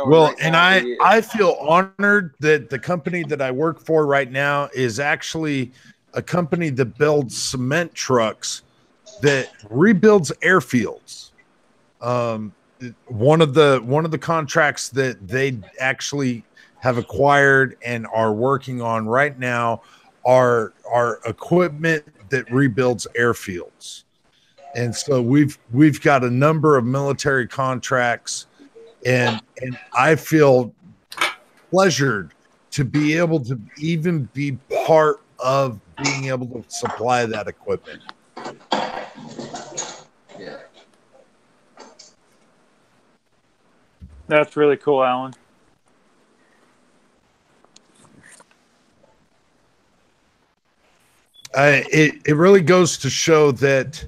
Well, right and I feel honored that the company that I work for right now is actually a company that builds cement trucks that rebuilds airfields. One of the contracts that they actually have acquired and are working on right now are equipment that rebuilds airfields. And so we've got a number of military contracts. And I feel pleasured to be able to even be part of being able to supply that equipment. Yeah. That's really cool, Alan. It really goes to show that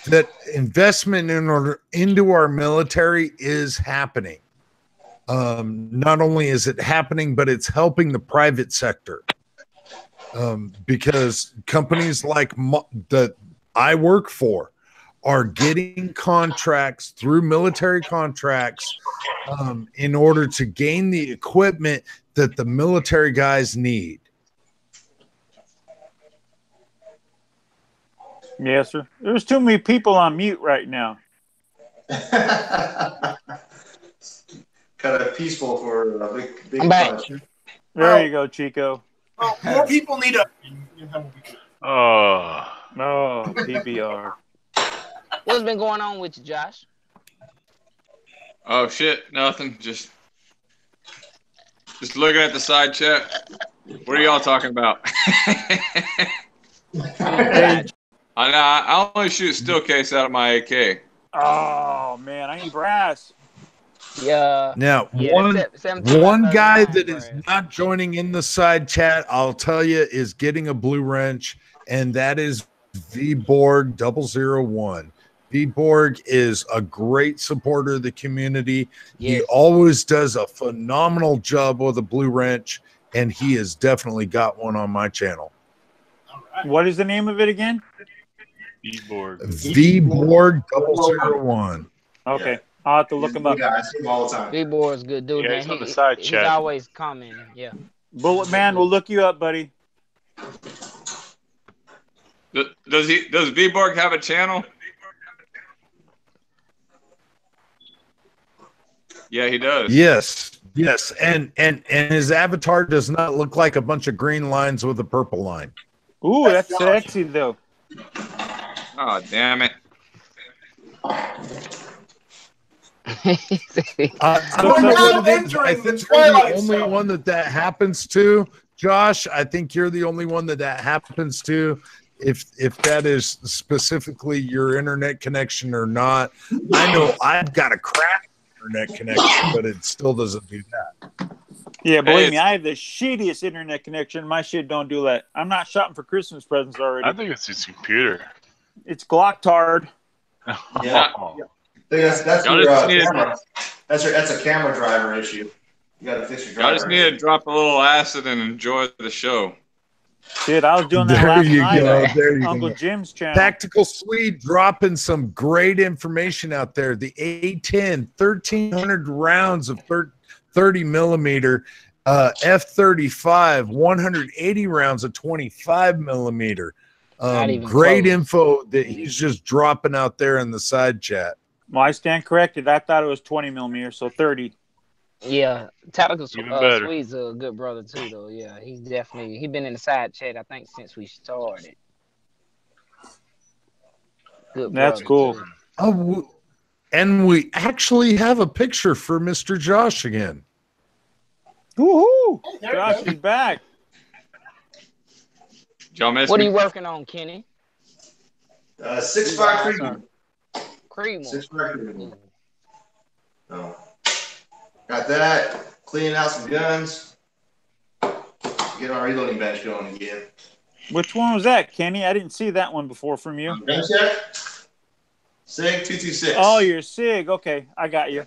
that investment into our military is happening. Not only is it happening, but it's helping the private sector. Because companies like that I work for are getting contracts through military contracts in order to gain the equipment that the military guys need. Yes, sir. There's too many people on mute right now. Kind of peaceful for a big punch. There you go, Chico. Oh, more people need a. Oh, PBR. What's been going on with you, Josh? Oh shit, nothing. Just looking at the side chat. What are y'all talking about? I only shoot steel case out of my AK. Oh man, I need brass. Yeah. Now, Yeah, one guy that is not joining in the side chat, I'll tell you, is getting a blue wrench, and that is VBorg 001. VBorg is a great supporter of the community. He always does a phenomenal job with a blue wrench, and he has definitely got one on my channel. What is the name of it again? VBorg. VBorg 001. Okay. I'll have to look him up. Yeah, I see him all the time. VBorg is good dude, Yeah, man. he's on the side He's chat. always commenting. Yeah. Bullet Man, we'll look you up, buddy. Does VBorg have a channel? Yeah, he does. Yes, and his avatar does not look like a bunch of green lines with a purple line. Ooh, that's sexy though. Oh, damn it. I think you're the only one that happens to, Josh. I think you're the only one that happens to. If that is specifically your internet connection or not, I know I've got a crap internet connection, but it still doesn't do that. Yeah, believe me, I have the shittiest internet connection. My shit don't do that. I'm not shopping for Christmas presents already. I think it's his computer. It's Glocktard. Yeah. That's your camera. That's a camera driver issue. You got to fix your driver. I just need to drop a little acid and enjoy the show. Shit, I was doing that last night. There you Uncle Jim's channel. Tactical Swede dropping some great information out there. The A10, 1,300 rounds of 30 millimeter, F-35, 180 rounds of 25 millimeter. Great info that he's just dropping out there in the side chat. Well, I stand corrected. I thought it was 20 millimeter, so 30. Yeah, Tactical Swede's a good brother too, though. Yeah, he's been in the side chat, I think, since we started. Good. That's cool. Too. Oh, and we actually have a picture for Mr. Josh again. Woohoo! Josh is back. What are you working on, Kenny? 6.5 Creedmoor. 6.5 Creedmoor. Oh. Got that. Cleaning out some guns. Get our reloading bench going again. Which one was that, Kenny? I didn't see that one before from you. Bench check? SIG 226. Oh, you're SIG. Okay, I got you.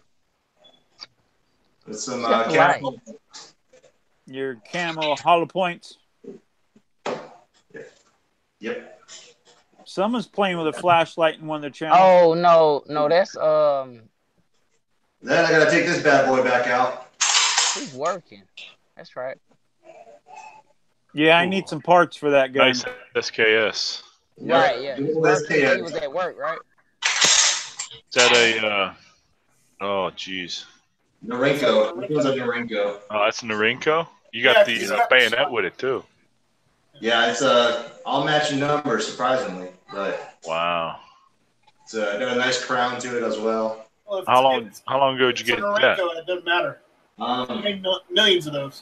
With some camo. Your camo hollow points. Yep. Someone's playing with a flashlight in one of their channels. Oh no, that's Then I gotta take this bad boy back out. He's working. That's right. Yeah, I need some parts for that guy. Nice SKS. Right, yeah. He was at work, right? Is that a oh jeez. Narenko. It was a Narenko. Oh, that's a Narenko? You got the bayonet with it too. Yeah, it's all matching numbers, surprisingly, but wow, it's got a nice crown to it as well. Well, how long ago did you get that? It doesn't matter. You made millions of those.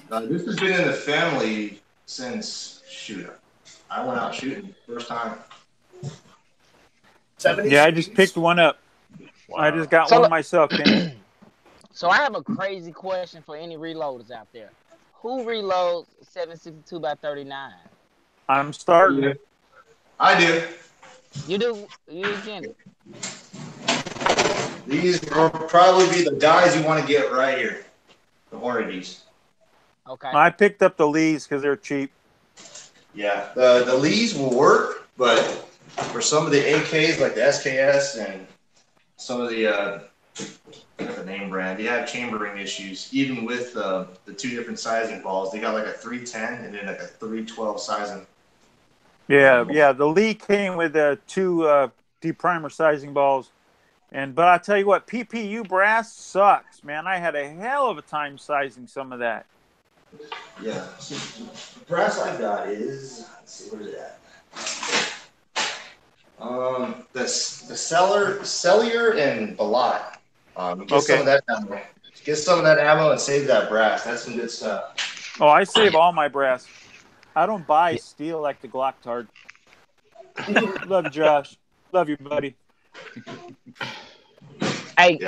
This has been in the family since I went out shooting first time. 70s? Yeah, I just picked one up. Wow. I just got one myself. So I have a crazy question for any reloaders out there. Who reloads 762 by 39? I'm starting it. I do. You do? You Kenny? These will probably be the guys you want to get right here. The Hornadies. Okay. I picked up the Lees because they're cheap. Yeah, the Lees will work, but for some of the AKs, like the SKS and some of the I forgot the name brand, they have chambering issues. Even with the two different sizing balls, they got like a 310 and then like a 312 sizing. Yeah. The Lee came with two deprimer sizing balls, but I tell you what, PPU brass sucks, man. I had a hell of a time sizing some of that. Yeah, the brass I got is, let's see, where's it at? The Cellular and Balot. Get some of that ammo. Get some of that ammo and save that brass. That's some good stuff. Oh, I save all my brass. I don't buy steel like the Glock tard. Love you, Josh. Love you, buddy. Hey,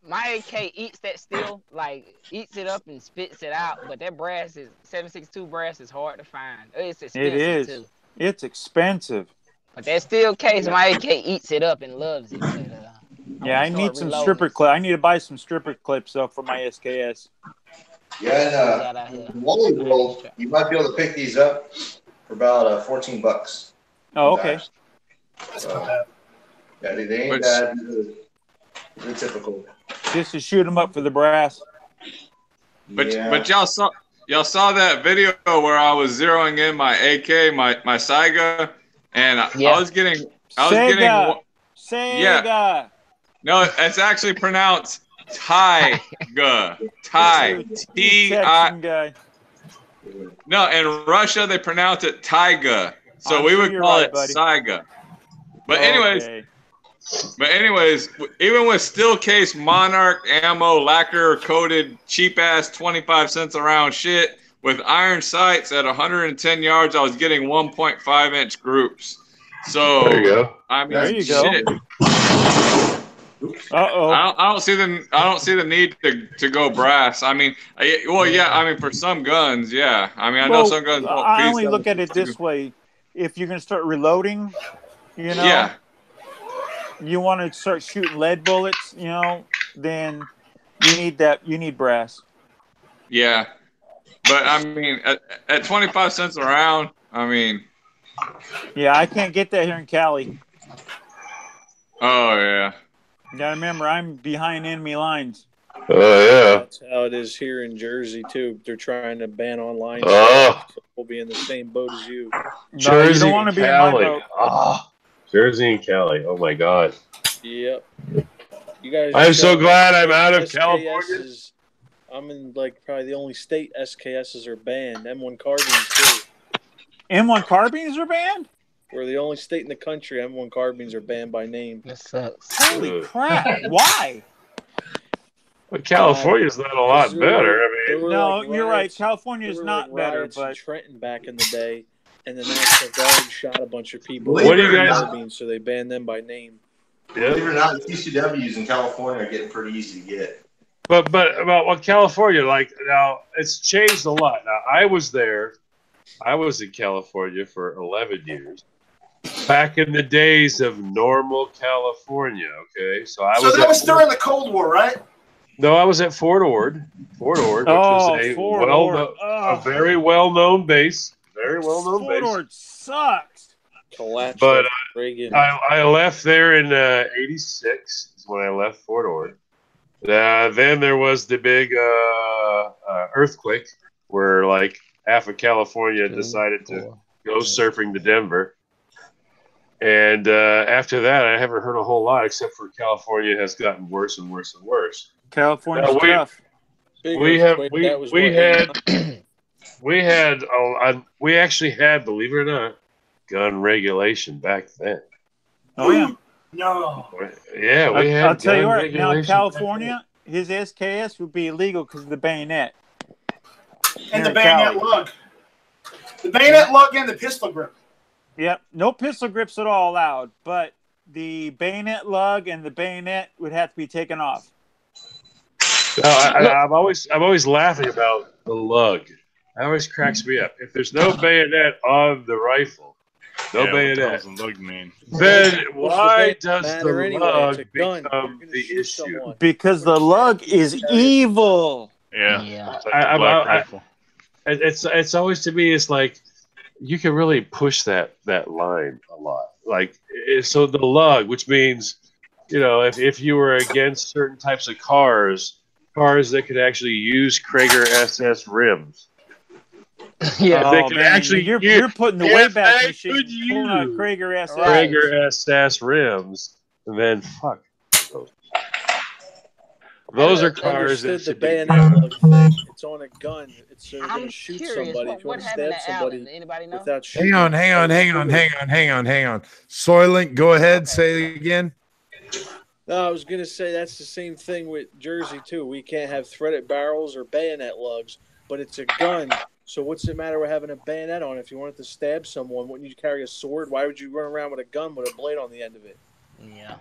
my AK eats that steel, like eats it up and spits it out. But that brass is 762 brass is hard to find. It's expensive. It is. Too. It's expensive. But that steel case, my AK eats it up and loves it. But, I need some stripper clips. I need to buy some stripper clips though for my SKS. Yeah, and Wally World, you might be able to pick these up for about $14. Oh, okay. That's not bad. Yeah, they ain't bad. They're typical. Just to shoot them up for the brass. But y'all saw that video where I was zeroing in my AK, my Saiga, and I was getting Sega. Yeah. No, it's actually pronounced Taiga. T-I. No, in Russia they pronounce it Taiga, so we would call it Saiga. But anyways, even with steel case Monarch ammo, lacquer coated, cheap ass 25 cents a round shit with iron sights at 110 yards, I was getting 1.5 inch groups. So there you go. I mean, there you shit. go. Uh-oh. I don't see the need to go brass. I mean, I mean for some guns, yeah. I mean, I know some guns. I only look at it this way: if you're going to start reloading, you want to start shooting lead bullets, then you need brass. Yeah, but I mean, at 25 cents a round, I mean. Yeah, I can't get that here in Cali. Oh yeah. You gotta remember, I'm behind enemy lines. Oh yeah. That's how it is here in Jersey too. They're trying to ban online. Oh. So we'll be in the same boat as you. Jersey, you don't want to be in my boat. Oh, Jersey and Cali. Oh my God. Yep. You guys. I'm so glad I'm out of California. I'm in probably the only state SKSs are banned. M1 carbines too. M1 carbines are banned? We're the only state in the country M1 carbines are banned by name. That sucks. Holy crap! Why? Well, California's not a lot better. I mean, no, you're right. California is not better, but Trenton back in the day, and the National Guard shot a bunch of people. What do you guys? So they banned them by name. Believe it or not, CCWs in California are getting pretty easy to get. But about California, now it's changed a lot. Now I was there. I was in California for 11 years. Back in the days of normal California, okay? So that was during the Cold War, right? No, I was at Fort Ord, which is a very well-known base. Very well-known base. Fort Ord sucks. But I left there in 86 is when I left Fort Ord. Then there was the big earthquake where half of California decided to go surfing to Denver. And after that, I haven't heard a whole lot, except for California has gotten worse and worse and worse. California's tough. We actually had, believe it or not, gun regulation back then. Oh yeah. No. Yeah, we had. I'll tell you what. regulation. Now in California, his SKS would be illegal because of the bayonet. And the bayonet lug. The bayonet lug and the pistol grip. Yep, no pistol grips at all allowed, but the bayonet lug and the bayonet would have to be taken off. No, I'm always laughing about the lug. That always cracks me up. If there's no bayonet on the rifle, bayonet, then why does the lug become the issue? Because the lug is evil. Yeah. It's always, to me, it's like you can really push that line a lot. so the lug, which means, if you were against certain types of cars that could actually use Krager SS rims. Yeah. Oh, They could man, actually you're putting the Wayback they Machine, could pulling out use Krager SS. Krager SS rims, and then fuck. Those are cars that understood the should be. bayonet lug thing. It's on a gun. It's so you're going I'm to shoot curious. somebody if you What want to happened stab to Allen? somebody Anybody know? without Hang shooting. on. Soylent, go ahead. Okay. Say it again. No, I was going to say that's the same thing with Jersey, too. We can't have threaded barrels or bayonet lugs, but it's a gun. So what's the matter with having a bayonet on? If you wanted to stab someone, wouldn't you carry a sword? Why would you run around with a gun with a blade on the end of it? Yeah.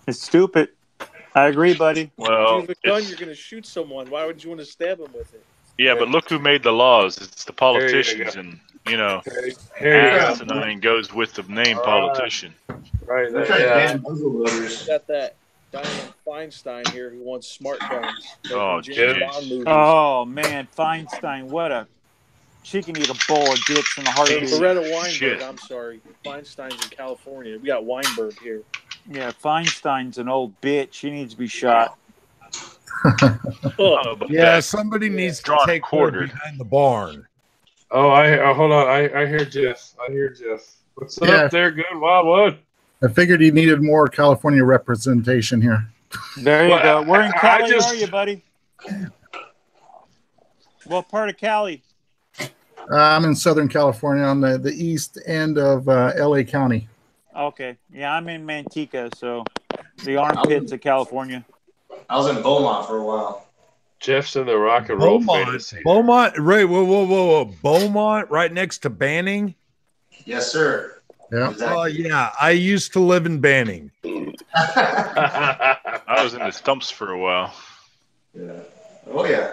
It's stupid. I agree, buddy. Well, if you have a gun, you're going to shoot someone. Why would you want to stab them with it? yeah, but look who made the laws. It's the politicians, go. and Here asinine goes with the name politician. Right. They're trying to ban muzzle loaders. Got that Dianne Feinstein here who wants smart guns. Like Oh, in James jeez. Bond movies. Oh, man, Feinstein, she can eat a bowl of dicks in a heartbeat. Loretta Weinberg, Shit. I'm sorry. Feinstein's in California. We got Weinberg here. Yeah, Feinstein's an old bitch. She needs to be shot. Yeah, somebody needs to drawn take her quartered. behind the barn. Oh, hold on. I hear Jeff. What's up there, good Wildwood? I figured you needed more California representation here. There you go. Where in Cali just- are you, buddy? What part of Cali? I'm in Southern California on the east end of LA County. Okay. Yeah, I'm in Manteca, so the armpits of California. I was in Beaumont for a while. Jeff's in the rock and roll fantasy. Beaumont, right? Whoa! Beaumont, right next to Banning. Yes, sir. Yeah. Exactly. Yeah. I used to live in Banning. I was in the stumps for a while. Yeah. Oh yeah.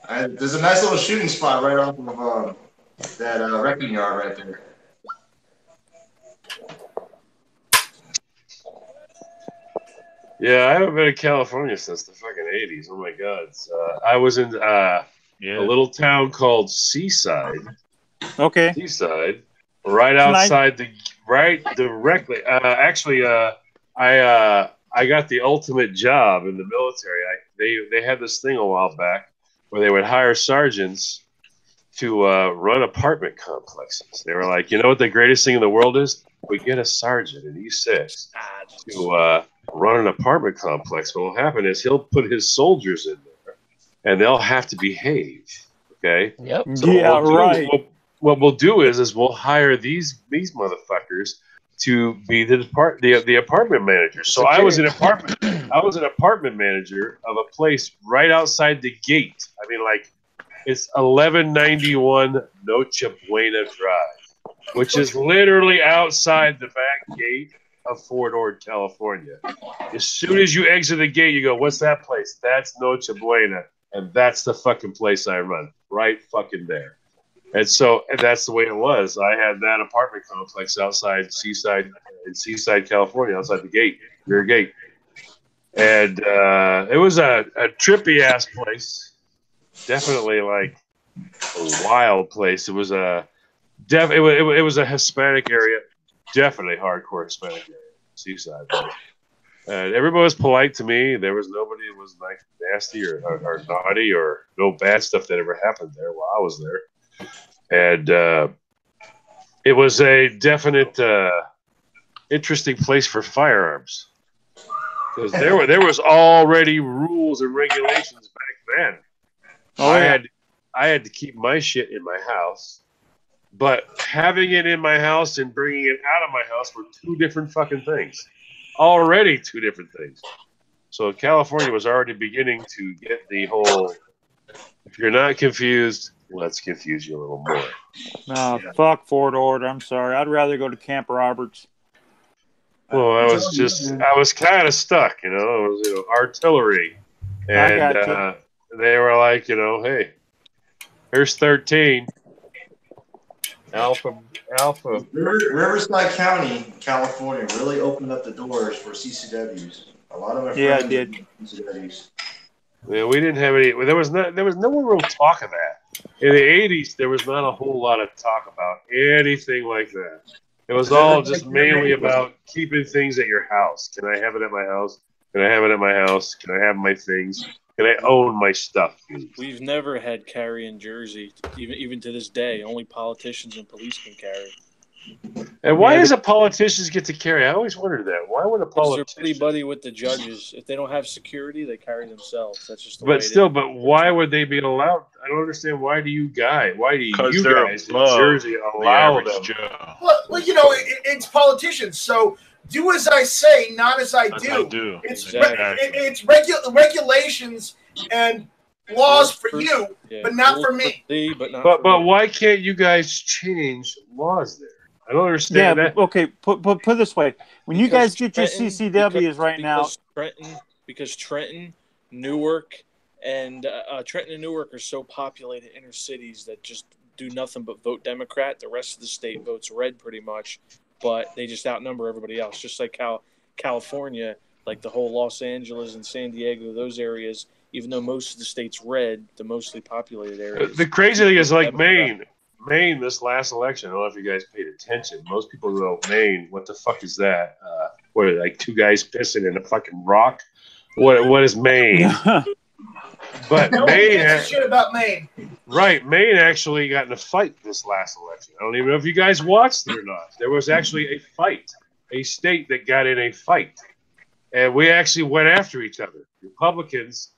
There's a nice little shooting spot right off of that wrecking yard right there. Yeah, I haven't been in California since the fucking 80s. Oh my god. I was in a little town called Seaside. Okay. Seaside, right outside directly. I got the ultimate job in the military. They had this thing a while back where they would hire sergeants to run apartment complexes. They were like, you know what the greatest thing in the world is? We get a sergeant in E6 to run an apartment complex. What will happen is he'll put his soldiers in there, and they'll have to behave. Okay. Yep. So Yeah, right. What we'll do is we'll hire these motherfuckers to be the apartment manager. So I was an apartment manager of a place right outside the gate. I mean, like, it's 1191 Noche Buena Drive, which is literally outside the back gate of Fort Ord, California. As soon as you exit the gate, you go, what's that place? That's Noche Buena. And that's the fucking place I run, right fucking there. And that's the way it was. I had that apartment complex outside Seaside, California, outside the gate, rear gate. And it was a trippy ass place. Definitely like a wild place. It was a Hispanic area, definitely hardcore Hispanic area, Seaside. And everybody was polite to me. There was nobody that was like nasty or naughty or no bad stuff that ever happened there while I was there. And it was a definite interesting place for firearms because there was already rules and regulations back then. Oh, yeah. I had to keep my shit in my house, but having it in my house and bringing it out of my house were two different fucking things. Already two different things. So California was already beginning to get the whole, if you're not confused, let's confuse you a little more. No, fuck Fort Ord. I'm sorry. I'd rather go to Camp Roberts. Well, I was kind of stuck, it was, artillery. And they were like, hey, here's 13. Alpha. Riverside County, California, really opened up the doors for CCWs. A lot of my friends. Yeah, it did. CCWs. Yeah, we didn't have any. There was no real talk of that. In the 80s, there was not a whole lot of talk about anything like that. It was all just mainly about keeping things at your house. Can I have it at my house? Can I have it at my house? Can I have my things? Can I own my stuff? We've never had carry in Jersey, even to this day. Only politicians and police can carry. And why does a politicians get to carry? I always wondered that. Why would a Because they're politician? pretty buddy with the judges. If they don't have security, they carry themselves. That's just the way But it still, is. but why would they be allowed? I don't understand. Why do you guys they're in above Jersey the allow average them? Joe. Well, you know, it's politicians. So do as I say, not as I do. It's regulations and laws for you, but not for me. But why can't you guys change laws there? I don't understand that. Okay, put it this way: when you guys get your CCWs right now, because Trenton, Newark, and Trenton and Newark are so populated inner cities that just do nothing but vote Democrat. The rest of the state votes red pretty much, but they just outnumber everybody else. Just like California, like the whole Los Angeles and San Diego, those areas, even though most of the state's red, the mostly populated areas. The crazy thing is like Maine. Maine, this last election, I don't know if you guys paid attention. Most people know Maine. What the fuck is that? What are they, like two guys pissing in a fucking rock? What is Maine? But No Maine one gives a shit about Maine. Right, Maine actually got in a fight this last election. I don't even know if you guys watched it or not. There was actually a fight, a state that got in a fight, and we actually went after each other. Republicans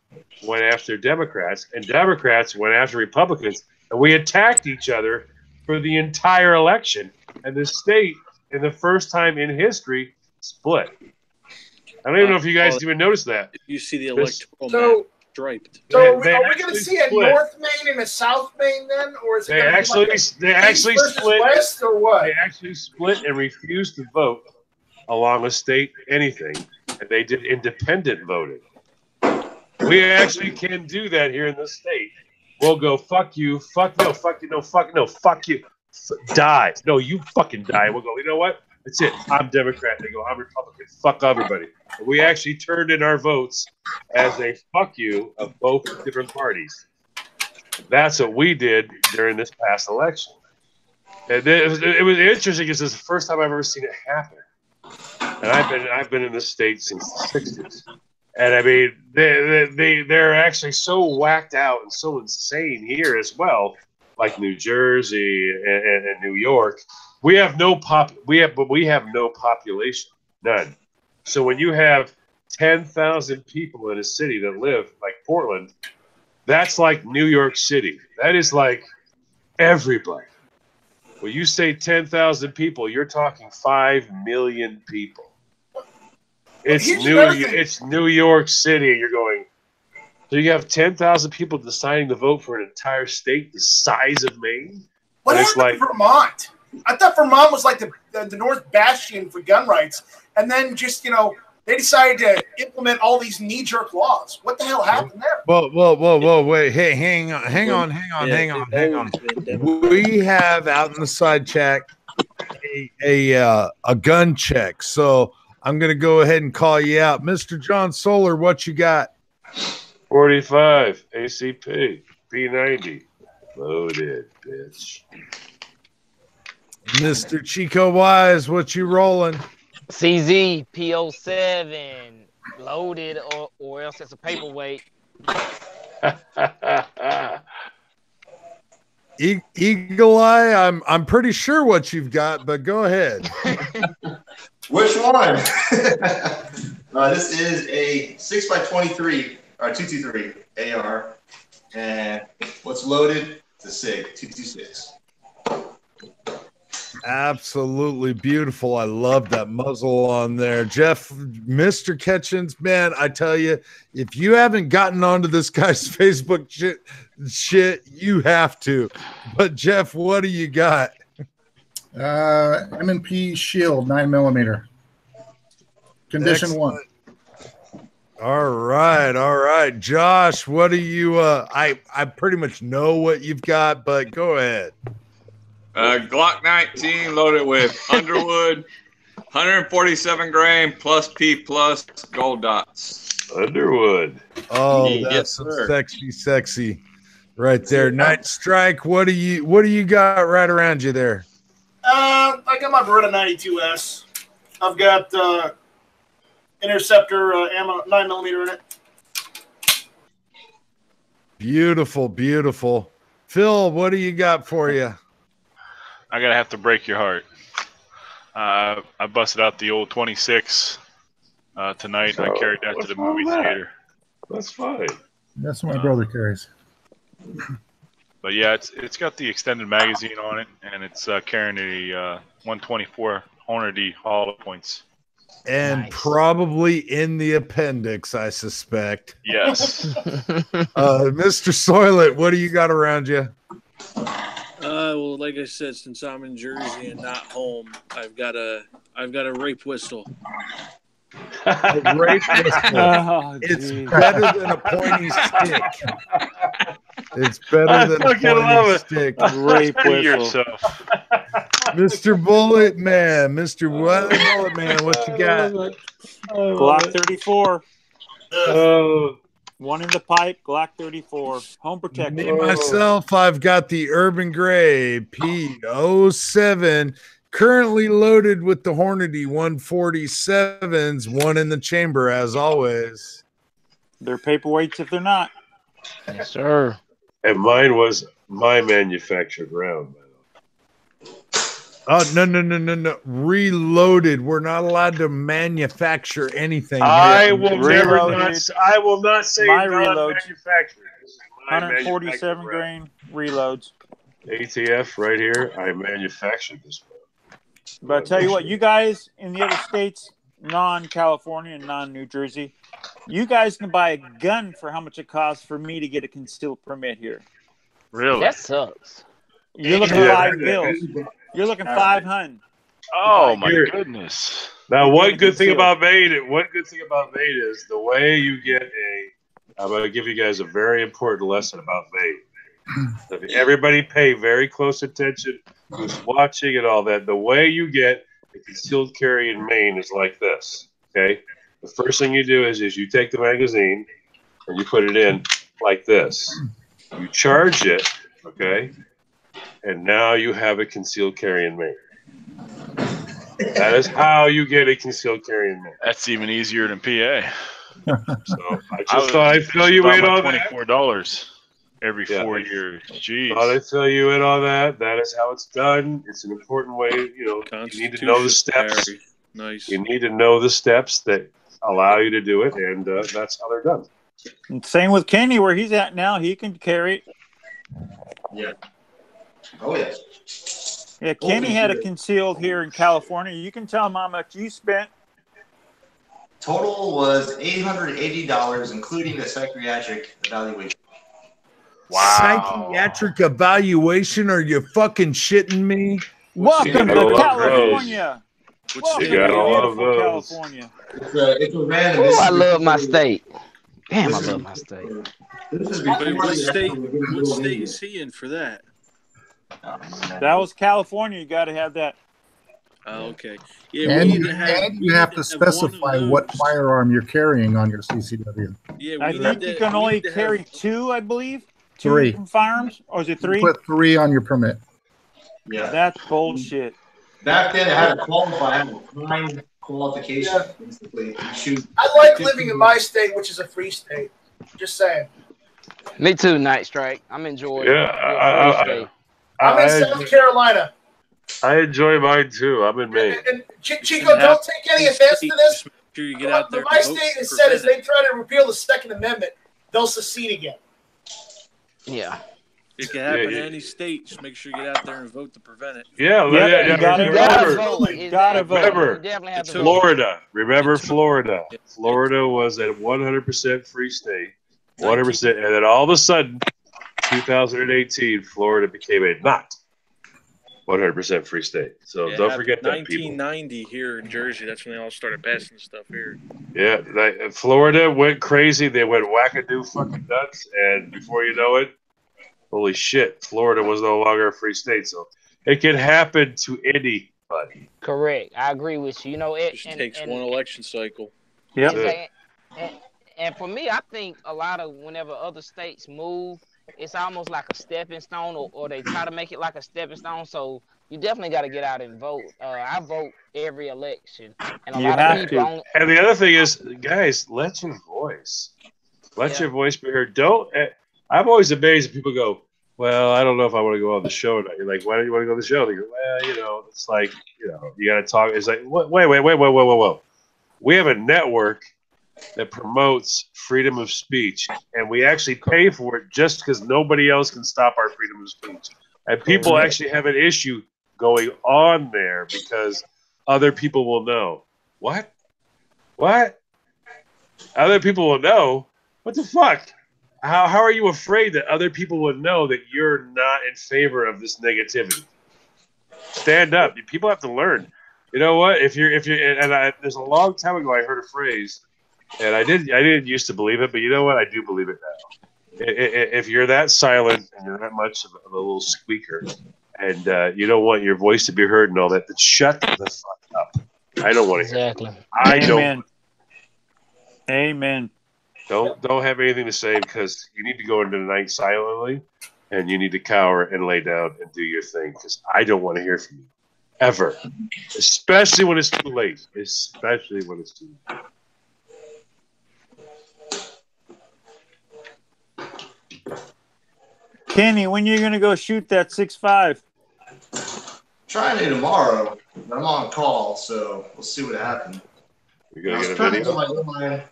went after Democrats, and Democrats went after Republicans. And we attacked each other for the entire election. And the state, in the first time in history, split. I don't even know if you guys even noticed that. You see the electoral map striped. So are we going to see a North Maine and a South Maine then? Or is it They actually split. West or what? They actually split and refused to vote along a state anything. And they did independent voting. We actually can do that here in the state. We'll go, fuck you, fuck no, fuck you, no, fuck no, fuck you, die. No, you fucking die. We'll go, you know what? That's it. I'm Democrat. They go, I'm Republican. Fuck everybody. And we actually turned in our votes as a fuck you of both different parties. That's what we did during this past election. And it was interesting because it's the first time I've ever seen it happen. And I've been in this state since the 60s. And I mean, they're actually so whacked out and so insane here as well, like New Jersey and New York. We have no population, none. So when you have 10,000 people in a city that live like Portland, that's like New York City. That is like everybody. When you say 10,000 people, you're talking 5 million people. It's New York City, and you're going. So you have 10,000 people deciding to vote for an entire state the size of Maine. What happened to Vermont? I thought Vermont was like the North Bastion for gun rights, and then just they decided to implement all these knee-jerk laws. What the hell happened there? Whoa, wait, hey, hang on. We have out in the side check a gun check, so. I'm going to go ahead and call you out. Mr. John Solar, what you got? 45, ACP, P90. Loaded, bitch. Mr. Chico Wise, what you rolling? CZ, P07, loaded, or else it's a paperweight. Eagle Eye, I'm pretty sure what you've got, but go ahead. Which one? This is a 6x23 or 223 AR, and what's loaded? It's a SIG 226. Absolutely beautiful. I love that muzzle on there. Jeff, Mr. Ketchens, man, I tell you, if you haven't gotten onto this guy's Facebook shit, you have to. But Jeff, what do you got? M&P Shield 9mm. Condition Excellent. 1. All right. Josh, what do you I pretty much know what you've got, but go ahead. Glock 19 loaded with Underwood, 147 grain plus P plus gold dots. Underwood. Oh, that's sexy right there. Night Strike, what do you got right around you there? I got my Beretta 92S. I've got Interceptor ammo, 9mm in it. Beautiful, beautiful. Phil, what do you got for you? I gotta have to break your heart. I busted out the old 26 tonight. I carried that to the movie theater. That's fine. That's what my brother carries. But yeah, it's got the extended magazine on it, and it's carrying a 124 Hornady hollow points. And probably in the appendix, I suspect. Yes. Mr. Soylent, what do you got around you? Well, like I said, since I'm in Jersey and not home, I've got a rape whistle. A rape whistle. Oh, it's geez. better than a pointy stick. It's better than a pointy stick. Rape whistle. Yourself. Mr. Bullet Man, Mr. Bullet Man, what you got? Glock 34. Oh. One in the pipe, Glock 34. Home protector. Me, myself, I've got the Urban Gray P07, currently loaded with the Hornady 147s, one in the chamber, as always. They're paperweights if they're not. Yes, sir. And mine was my manufactured round. Oh, no. Reloaded. We're not allowed to manufacture anything. I will Reloaded. not say My non-manufactured. 147 grain reloads. ATF right here. I manufactured this one. But I tell you what, you guys in the other states, non-California and non-New Jersey, you guys can buy a gun for how much it costs for me to get a concealed permit here. Really? That sucks. You're looking at 5 bills. You're looking 500. Oh my goodness! Now, one good thing about Maine is the way you get a. I'm going to give you guys a very important lesson about Maine. Everybody pay very close attention who's watching and all that. The way you get a concealed carry in Maine is like this. Okay, the first thing you do is you take the magazine and you put it in like this. You charge it. Okay. And now you have a concealed carry in Maine. That is how you get a concealed carry in Maine. That's even easier than PA. So I just thought I'd fill you in on that. $24 every 4 years. Jeez. Thought I'd fill you in on that. That is how it's done. It's an important way. You need to know the steps. Nice. You need to know the steps that allow you to do it, and that's how they're done. And same with Kenny, where he's at now. He can carry it. Yeah. Oh, yes. Yeah, Kenny had it concealed here in California. You can tell him how much you spent. Total was $880, including the psychiatric evaluation. Wow. Psychiatric evaluation? Are you fucking shitting me? Welcome to California. You gotta love those. California. It's a random. Ooh, I love my state. Damn, I love my state. What state is he in for that? That was California. You got to have that. Oh, okay. Yeah, and you have to specify what firearm you're carrying on your CCW. Yeah, I think you can only carry 2, I believe. 3 firearms, or is it 3? You put 3 on your permit. Yeah, that's bullshit. Back then, it had to qualify. I had a time qualification. Basically, I like living in my state, which is a free state. Just saying. Me too, Night Strike. I'm enjoying. I'm in South Carolina. I enjoy mine too. I'm in Maine. And Chico, don't take any offense to this. Sure you get out there. My state has said as they try to repeal the Second Amendment, they'll secede again. Yeah. It can happen in any state. Just make sure you get out there and vote to prevent it. Yeah, you gotta vote. Remember, Florida. Remember Florida. Florida was a 100% free state. 100%. And then all of a sudden, 2018, Florida became a not 100% free state. So don't forget that, people. 1990 here in Jersey, that's when they all started passing stuff here. Yeah, Florida went crazy. They went wackadoo fucking nuts. And before you know it, holy shit, Florida was no longer a free state. So it can happen to anybody. Correct. I agree with you. You know, it just takes one election cycle. Yeah. And for me, I think a lot of whenever other states move, it's almost like a stepping stone, or they try to make it like a stepping stone. So you definitely got to get out and vote. I vote every election, and a lot of people only. And the other thing is, guys, let your voice be heard. Don't. I'm always amazed when people go, well, I don't know if I want to go on the show or not. You're like, why don't you want to go on the show? They go, well, it's like, you got to talk. It's like, wait. We have a network that promotes freedom of speech, and we actually pay for it just because nobody else can stop our freedom of speech. And people actually have an issue going on there because other people will know. What? Other people will know? What the fuck? How are you afraid that other people would know that you're not in favor of this negativity? Stand up. People have to learn. You know what? There's a long time ago I heard a phrase, and I didn't used to believe it, but you know what? I do believe it now. If you're that silent and you're that much of a little squeaker, and you don't want your voice to be heard and all that, then shut the fuck up. I don't want to hear it. I don't. Amen. Don't have anything to say because you need to go into the night silently, and you need to cower and lay down and do your thing because I don't want to hear from you ever, especially when it's too late. Especially when it's too late. Kenny, when you gonna go shoot that 6.5? Trying to tomorrow, but I'm on call, so we'll see what happens. You're gonna I was get a trying video? to do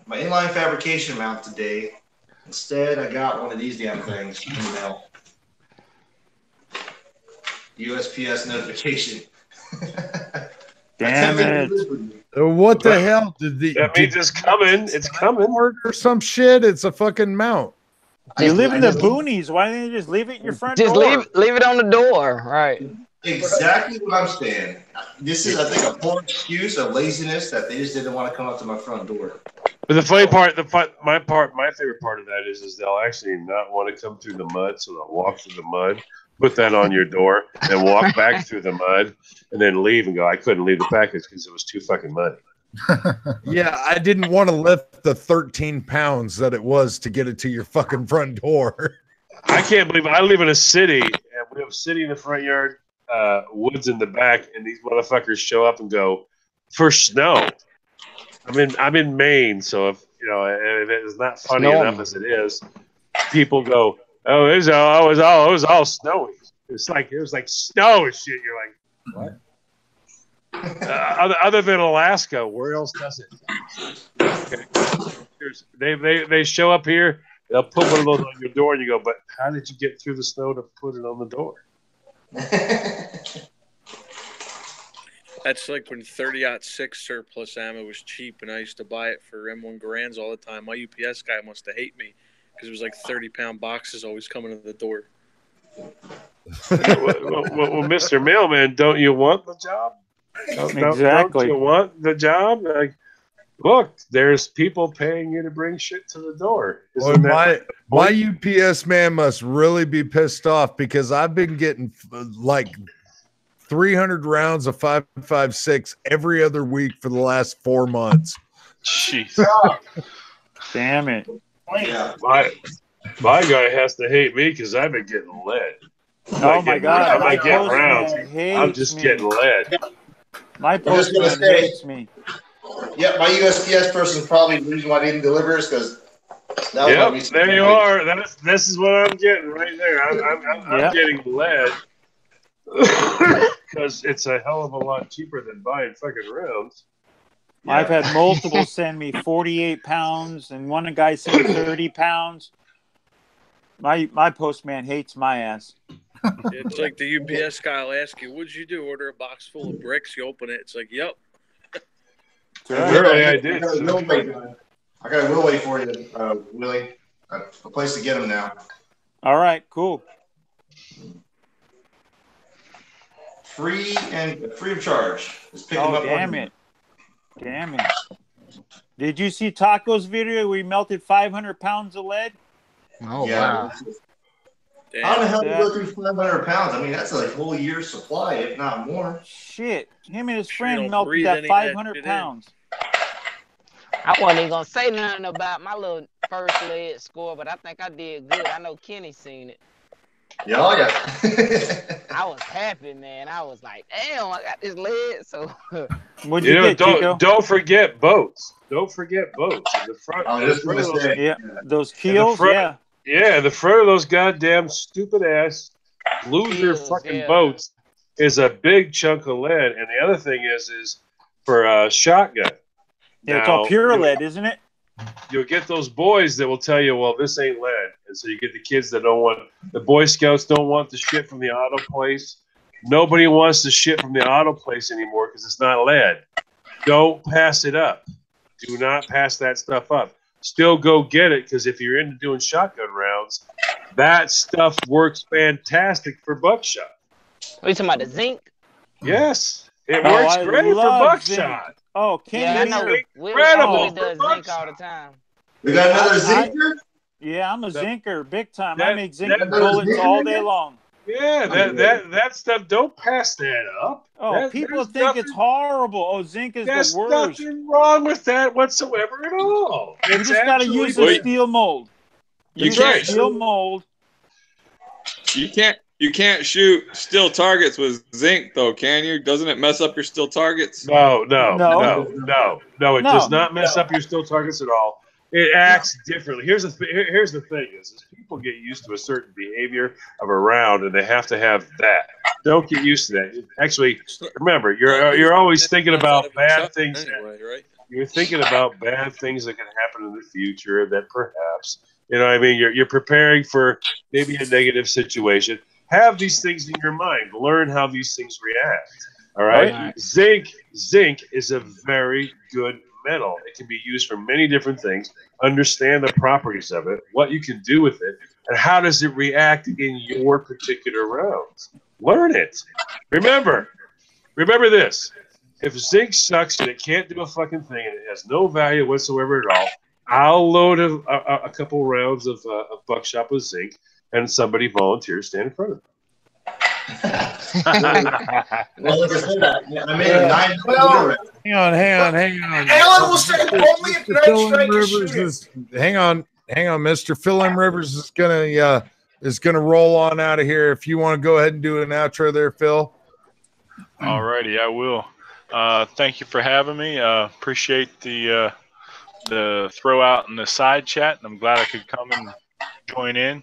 my inline fabrication mount today. Instead, I got one of these damn things in the mail. USPS notification. Damn it! What the hell that means it's coming. It's coming or some shit. It's a fucking mount. You live in the boonies. Why didn't you just leave it in your front Just door? leave it on the door, right? Exactly what I'm saying. This is, I think, a poor excuse of laziness that they just didn't want to come up to my front door. But the funny part, my favorite part of that is they'll actually not want to come through the mud, so they'll walk through the mud, put that on your door, and walk back through the mud, and then leave and go, I couldn't leave the package because it was too fucking muddy. Yeah, I didn't want to lift the 13 pounds that it was to get it to your fucking front door. I can't believe it. I live in a city, and we have a city in the front yard, woods in the back, and these motherfuckers show up and go, for snow. I'm in Maine, so if it's not funny enough as it is, people go, oh, it was all snowy. It was like snow and shit. You're like, what? Other than Alaska, where else does it? Okay. They show up here, they'll put one of those on your door, and you go, but how did you get through the snow to put it on the door? That's like when 30-06 surplus ammo was cheap, and I used to buy it for M1 Garands all the time. My UPS guy must have hated me because it was like 30-pound boxes always coming to the door. Well, Mr. Mailman, don't you want the job? Exactly. Don't you want the job? Like, look, there's people paying you to bring shit to the door. Boy, my UPS man must really be pissed off because I've been getting like 300 rounds of 5.56 every other week for the last 4 months. Jeez. Damn it. Yeah. My guy has to hate me because I've been getting lead. Oh my God. I'm not getting rounds. I'm just getting lead. My postman hates me. Yeah, my USPS person's probably the reason why they didn't deliver is because there you are. This is what I'm getting right there. I'm getting lead because it's a hell of a lot cheaper than buying fucking rounds. Yeah. I've had multiple send me 48 pounds, and one guy sent 30 pounds. My postman hates my ass. It's like the UPS guy will ask you, what'd you do? Order a box full of bricks. You open it. It's like, yep. Really, I did. I got a wheel weight for you, Willie. A place to get them now. All right, cool. Free of charge. Just pick them up. Damn it. Did you see Taco's video where he melted 500 pounds of lead? Oh, yeah. Wow. How the hell do you go through 500 pounds? I mean, that's a whole year's supply, if not more. Shit. Him and his friend melted that 500 pounds. I wasn't even going to say nothing about my little first lead score, but I think I did good. I know Kenny seen it. Yeah, oh, yeah. I was happy, man. I was like, damn, I got this lead. So what'd you get, Chico? Don't forget boats. Don't forget boats. In the front, those keels, yeah. Yeah, the front of those goddamn stupid ass loser fucking boats is a big chunk of lead, and the other thing is for a shotgun. Yeah, it's all pure lead, isn't it? You'll get those boys that will tell you, well, this ain't lead. And so you get the kids that don't want, the Boy Scouts don't want the shit from the auto place. Nobody wants the shit from the auto place anymore because it's not lead. Don't pass it up. Do not pass that stuff up. Still go get it, because if you're into doing shotgun rounds, that stuff works fantastic for buckshot. Are you talking about the zinc? Yes. It works great for buckshot. Zinc. Oh, Kenny, I know. Incredible. Willie does zinc all the time. We got another zinker? Yeah, I'm a zinker, big time. I make zinc bullets all day long. Yeah, that stuff, don't pass that up. Oh, people think it's horrible. Oh, zinc is the worst. There's nothing wrong with that whatsoever at all. You just got to use a steel mold. You can't steel mold. You can't shoot steel targets with zinc, though, can you? Doesn't it mess up your steel targets? No. It does not mess up your steel targets at all. It acts differently. Here's the thing: is people get used to a certain behavior of a round, and they have to have that. Don't get used to that. Actually, remember, you're always thinking about bad things. Right? You're thinking about bad things that can happen in the future. That perhaps, you know, what I mean, you're preparing for maybe a negative situation. Have these things in your mind. Learn how these things react. All right. Zinc is a very good metal. It can be used for many different things. Understand the properties of it, what you can do with it, and how does it react in your particular rounds. Learn it. Remember this. If zinc sucks and it can't do a fucking thing and it has no value whatsoever at all, I'll load a couple rounds of buckshot with zinc, and somebody volunteers stand in front of it. Well, like I said, I made a 9. Hang on. Alan will say only if Night Strike is shooting. Hang on. Mr. Phil M. Rivers is gonna roll on out of here. If you want to go ahead and do an outro there, Phil. Alrighty, I will. Thank you for having me. Appreciate the throw out in the side chat, and I'm glad I could come and join in.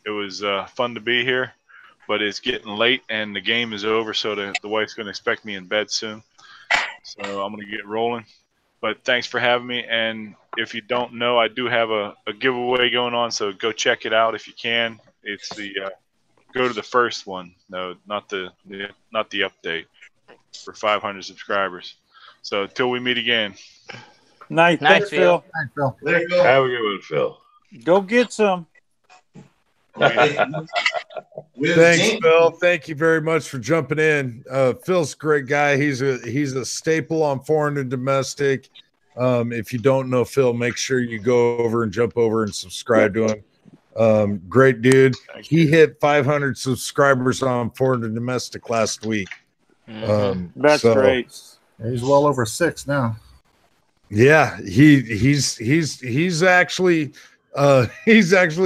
It was fun to be here, but it's getting late and the game is over, so the wife's going to expect me in bed soon. So I'm going to get rolling. But thanks for having me. And if you don't know, I do have a giveaway going on, so go check it out if you can. It's the go to the first one. No, not the update for 500 subscribers. So till we meet again. Nice. Thanks, Phil. Thanks, Phil. There you go. Have a good one, Phil. Go get some. Thanks, Phil. Thank you very much for jumping in. Phil's a great guy. He's a staple on Foreign and Domestic. If you don't know Phil, make sure you go over and jump over and subscribe to him. Great dude. He hit 500 subscribers on Foreign and Domestic last week. That's great. He's well over 6 now. Yeah, he's actually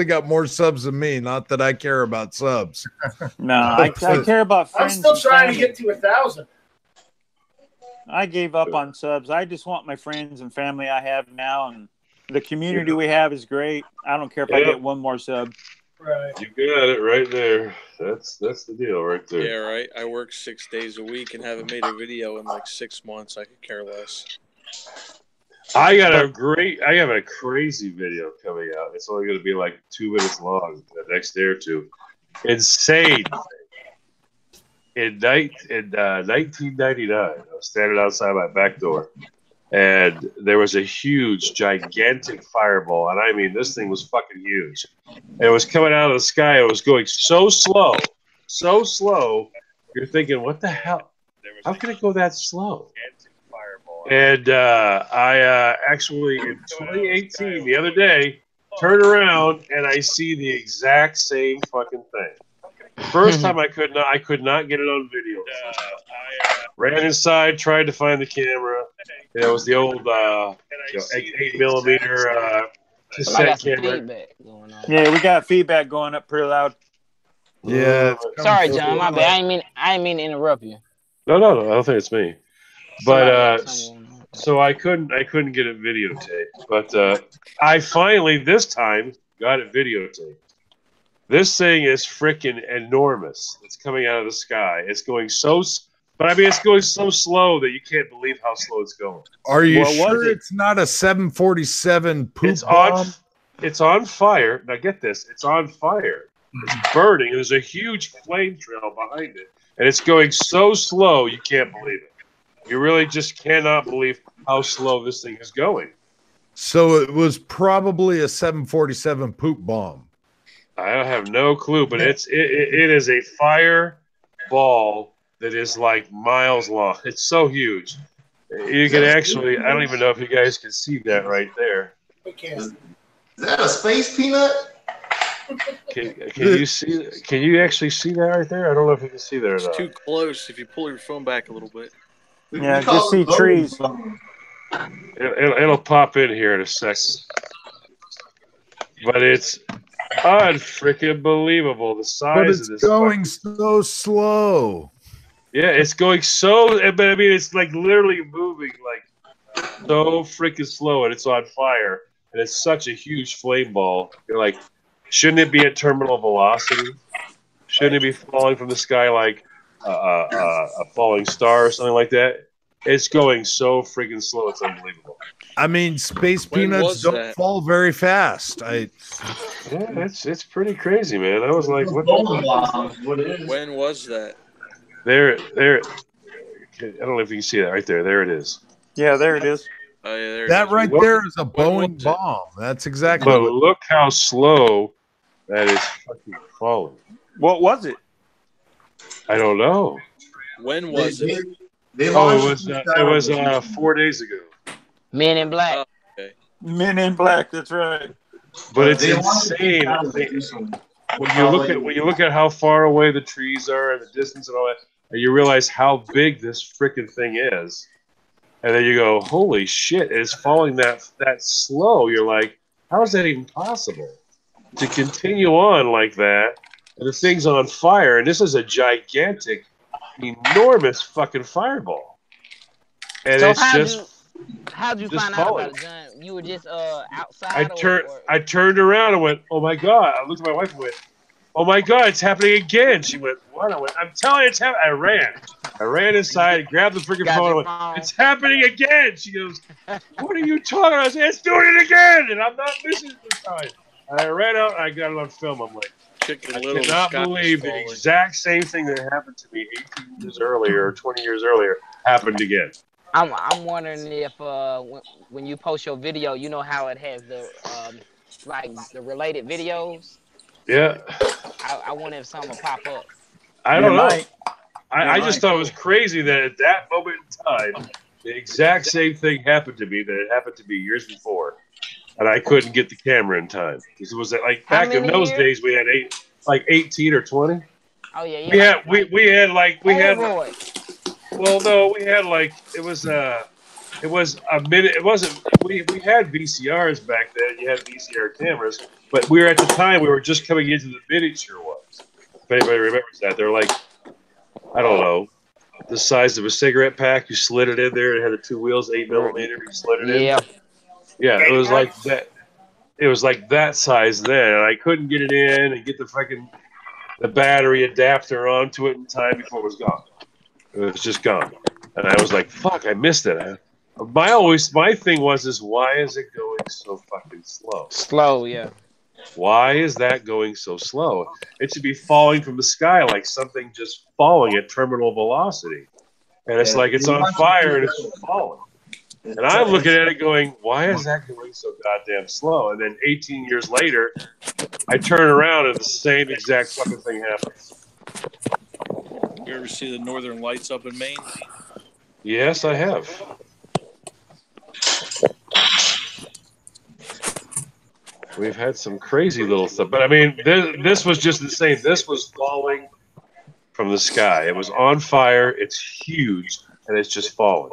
got more subs than me. Not that I care about subs. No, I care about friends. I'm still trying to get to 1,000. I gave up on subs. I just want my friends and family I have now, and the community we have is great. I don't care if I get one more sub. Right. You got it right there. That's the deal right there. Yeah, right. I work 6 days a week and haven't made a video in like 6 months. I could care less. I have a crazy video coming out. It's only going to be like 2 minutes long the next day or two. Insane. In 1999, I was standing outside my back door, and there was a huge, gigantic fireball, and I mean, this thing was fucking huge. And it was coming out of the sky. It was going so slow. You're thinking, what the hell? How can it go that slow? And I actually, in 2018, the other day, turned around and I see the exact same fucking thing. First time I could not get it on video. Ran inside, tried to find the camera, It was the old 8mm cassette camera. Yeah, we got feedback going up pretty loud. Yeah. Sorry, John. My bad. I ain't mean to interrupt you. No, I don't think it's me. But so I couldn't get it videotaped. But I finally this time got it videotaped. This thing is freaking enormous. It's coming out of the sky. It's going it's going so slow that you can't believe how slow it's going. Are you sure it's not a 747 poop bomb? It's on fire. Now get this. It's on fire. It's burning. There's a huge flame trail behind it. And it's going so slow you can't believe it. You really just cannot believe how slow this thing is going. So it was probably a 747 poop bomb. I have no clue, but it is a fireball that is like miles long. It's so huge. You can actually, I don't even know if you guys can see that right there. Is that a space peanut? Can you see? Can you actually see that right there? I don't know if you can see there or not. It's too close. If you pull your phone back a little bit. Yeah, just see trees. It'll pop in here in a second. But it's unfreaking believable the size of this. But it's going so slow. Yeah, it's going so. But I mean, it's like literally moving like so freaking slow, and it's on fire, and it's such a huge flame ball. You're like, shouldn't it be at terminal velocity? Shouldn't it be falling from the sky like a falling star or something like that? It's going so freaking slow, it's unbelievable. I mean, space peanuts don't fall very fast. Yeah, it's pretty crazy, man. I was like, what? When was that? There. I don't know if you can see that right there. There it is. Yeah, there it is. Oh, yeah, there that right there is a Boeing bomb. That's exactly. But look how slow that is fucking falling. What was it? I don't know. When was it? It was 4 days ago. Men in Black. Oh, okay. Men in Black. That's right. But it's insane. When you look at how far away the trees are and the distance and all that, and you realize how big this freaking thing is, and then you go, "Holy shit! It's falling that slow." You're like, "How is that even possible?" To continue on like that, and the thing's on fire, and this is a gigantic, enormous fucking fireball, and so it's how'd you find out about it, John? You were just outside. I turned around and went, "Oh my god!" I looked at my wife and went, "Oh my god, it's happening again!" She went, "What?" I went, "I'm telling you, it's happening." I ran inside, grabbed the freaking phone, and went, "It's happening again!" She goes, "What are you talking about?" I said, "It's doing it again, and I'm not missing it this time." And I ran out and I got it on film. I'm like, I cannot believe the exact same thing that happened to me 18 years earlier, or 20 years earlier, happened again. I'm wondering if when you post your video, you know how it has the like the related videos. Yeah. I wonder if something will pop up. I don't know. I just thought it was crazy that at that moment in time, the exact same thing happened to me that it happened to me years before, and I couldn't get the camera in time because it was like back in those days we had 18 or 20. Oh yeah. We had well, no, we had like it was a minute. It wasn't. We had VCRs back then. You had VCR cameras, but we were at the time we were just coming into the miniature ones. If anybody remembers that, they're like, I don't know, the size of a cigarette pack. You slid it in there. It had the two wheels, 8mm. You slid it in. Yeah. It was like that. It was like that size then, and I couldn't get it in and get the battery adapter onto it in time before it was gone. It was just gone, and I was like, "Fuck! I missed it." My thing was why is it going so fucking slow? Slow, yeah. Why is that going so slow? It should be falling from the sky like something just falling at terminal velocity, and it's like it's on fire and it's falling. And I'm looking at it going, "Why is that going so goddamn slow?" And then 18 years later, I turn around and the same exact fucking thing happens. You ever see the Northern Lights up in Maine? Yes, I have. We've had some crazy little stuff, but I mean, this was just the same. This was falling from the sky. It was on fire. It's huge, and it's just falling.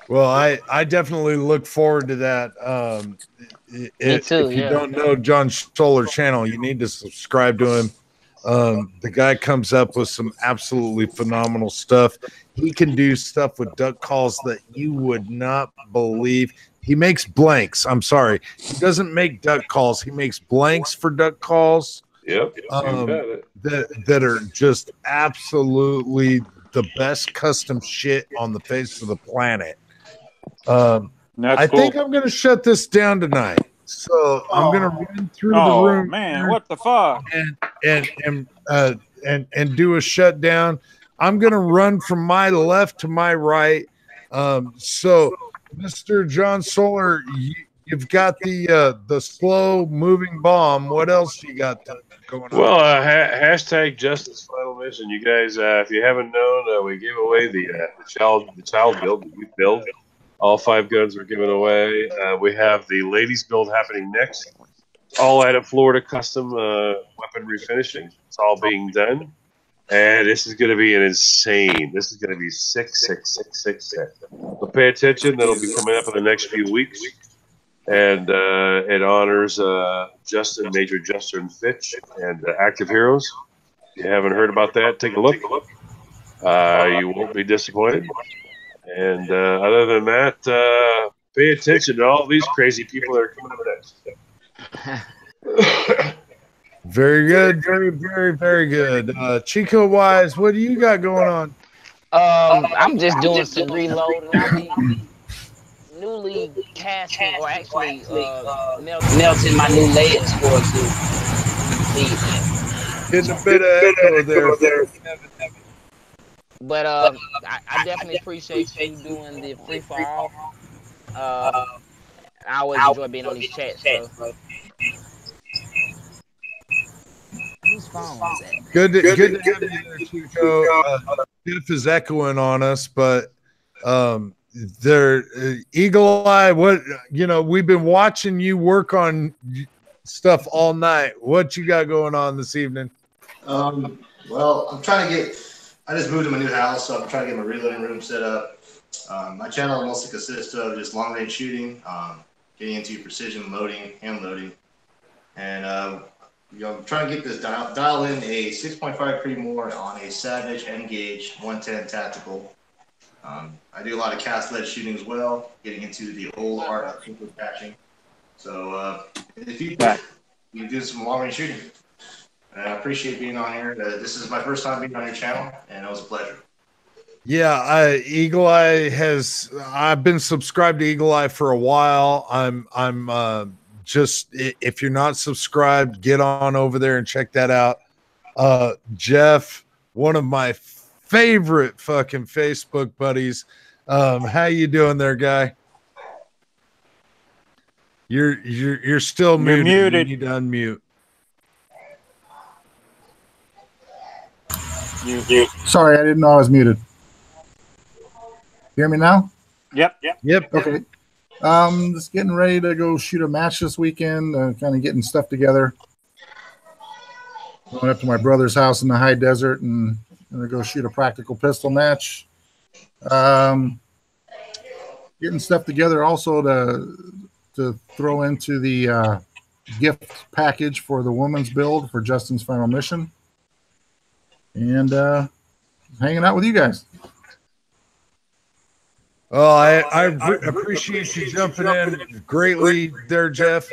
Well, I definitely look forward to that. Me too. If you don't know John Solar channel, you need to subscribe to him. The guy comes up with some absolutely phenomenal stuff. He can do stuff with duck calls that you would not believe. He makes blanks. I'm sorry. He doesn't make duck calls. He makes blanks for duck calls. Yep. That are just absolutely the best custom shit on the face of the planet. I think I'm going to shut this down tonight. So I'm going to run through the room. Man, what the fuck? And do a shutdown. I'm going to run from my left to my right. So, Mr. John Solar, you've got the slow moving bomb. What else you got going on? Well, hashtag Justin's Final Mission. You guys, if you haven't known, we gave away the child build, the youth build. All 5 guns were given away. We have the ladies build happening next. All out of Florida custom weaponry finishing. It's all being done. And this is going to be an insane. This is going to be sick. So pay attention. That'll be coming up in the next few weeks. And it honors Justin, Major Justin Fitch, and Active Heroes. If you haven't heard about that, take a look. You won't be disappointed. And other than that, pay attention to all these crazy people that are coming up next. Very good. Very good. Chico Wise, what do you got going on? I'm just doing some reloading. I'll be newly casting, or actually melting my new legs for a Getting a bit of echo there. But I definitely appreciate you doing the free for all. I always enjoy being on these chats. So. Whose phone was that? Good to have you there, Chico. Jeff is echoing on us, but there, Eagle Eye. What we've been watching you work on stuff all night. What you got going on this evening? Well, I'm trying to get. I just moved to my new house, so I'm trying to get my reloading room set up. My channel mostly consists of just long range shooting, getting into precision loading, hand loading, and I'm trying to get this dial in a 6.5 Creedmoor on a Savage N-Gauge 110 tactical. I do a lot of cast lead shooting as well, getting into the old art of super patching. So if you do some long range shooting. And I appreciate being on here. This is my first time being on your channel, and it was a pleasure. Yeah, Eagle Eye I've been subscribed to Eagle Eye for a while. I'm just, if you're not subscribed, get on over there and check that out. Jeff, one of my favorite fucking Facebook buddies. How you doing there, guy? You're still muted. You need to unmute. Sorry, I didn't know I was muted. Hear me now? Yep. Okay. Just getting ready to go shoot a match this weekend. Kind of getting stuff together. Going up to my brother's house in the high desert and gonna go shoot a practical pistol match. Getting stuff together also to throw into the gift package for the woman's build for Justin's Final Mission. And hanging out with you guys. Well, I appreciate you jumping in greatly there, Jeff.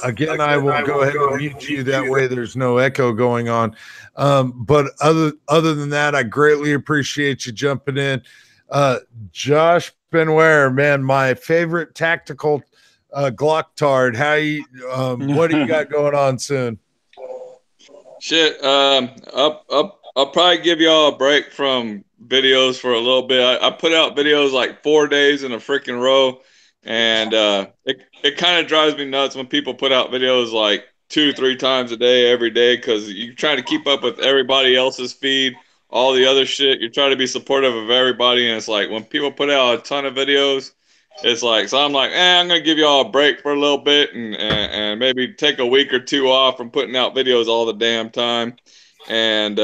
Again, I will go ahead and mute you. That way there's no echo going on. But other than that, I greatly appreciate you jumping in. Josh Benware, man, my favorite tactical Glocktard. What do you got going on soon? Shit, I'll probably give y'all a break from videos for a little bit. I put out videos like 4 days in a freaking row, and it kind of drives me nuts when people put out videos like 2-3 times a day every day, because you're trying to keep up with everybody else's feed, all the other shit. You're trying to be supportive of everybody, and it's like when people put out a ton of videos, it's like, so I'm like, I'm going to give y'all a break for a little bit and maybe take a week or two off from putting out videos all the damn time. And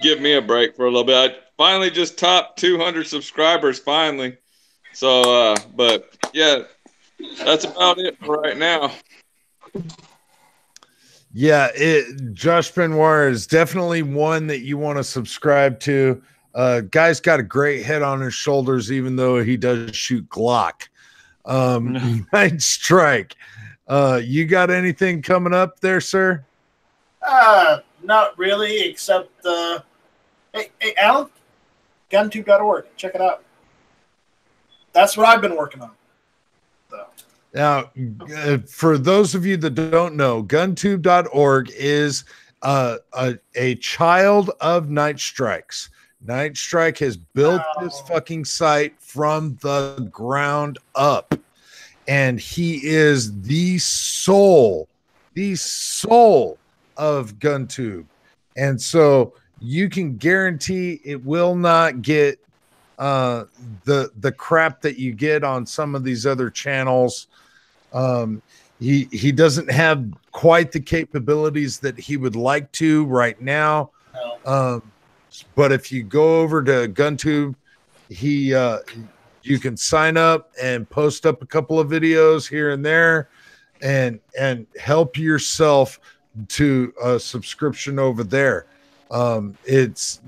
give me a break for a little bit. I finally just topped 200 subscribers finally. So, but yeah, that's about it for right now. Yeah, Josh Benoit is definitely one that you want to subscribe to. Guy's got a great head on his shoulders, even though he does shoot Glock. Night Strike. You got anything coming up there, sir? Not really, except hey, Alan, guntube.org. Check it out. That's what I've been working on. So. Now, for those of you that don't know, guntube.org is a child of Night Strike's. Night Strike has built this fucking site from the ground up, and he is the soul of GunTube. And so you can guarantee it will not get the crap that you get on some of these other channels. He doesn't have quite the capabilities that he would like to right now. But if you go over to GunTube, you can sign up and post up a couple of videos here and there and help yourself to a subscription over there. It's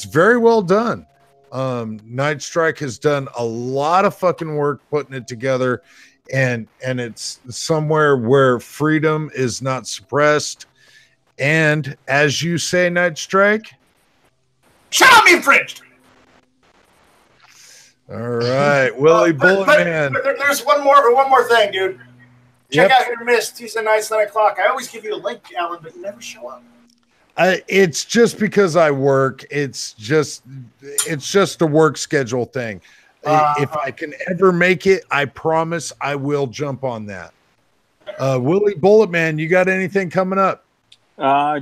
very well done. Night Strike has done a lot of fucking work putting it together, and it's somewhere where freedom is not suppressed. And as you say, Night Strike, shut up, you infringed. All right, Willie Bullet Man. There's one more thing, dude. Check out Hit or Miss Tuesday nights 9 o'clock. I always give you a link, Alan, but you never show up. It's just because I work. It's just a work schedule thing. If I can ever make it, I promise I will jump on that. Willie Bullet Man, you got anything coming up?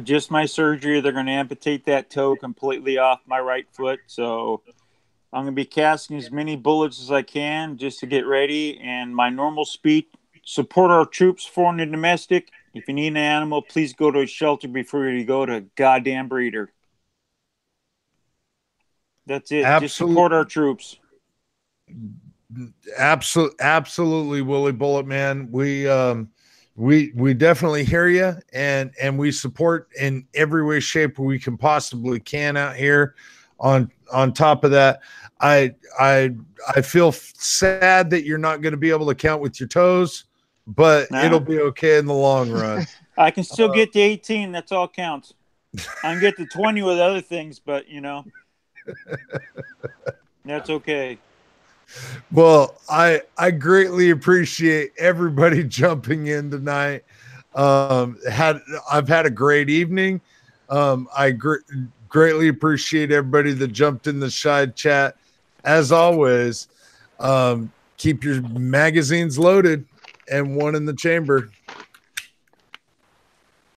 Just my surgery. They're going to amputate that toe completely off my right foot. So I'm going to be casting as many bullets as I can just to get ready. And my normal speed, support our troops, foreign and domestic. If you need an animal, please go to a shelter before you go to a goddamn breeder. That's it. Just support our troops. Absolutely, Willie Bullet Man. We definitely hear you, and we support in every way, shape we can possibly can out here. On top of that, I feel sad that you're not going to be able to count with your toes, but it'll be okay in the long run. I can still get to 18. That's all counts. I can get to 20 with other things, but that's okay. Well, I greatly appreciate everybody jumping in tonight. I've had a great evening. I greatly appreciate everybody that jumped in the side chat. As always, keep your magazines loaded and one in the chamber.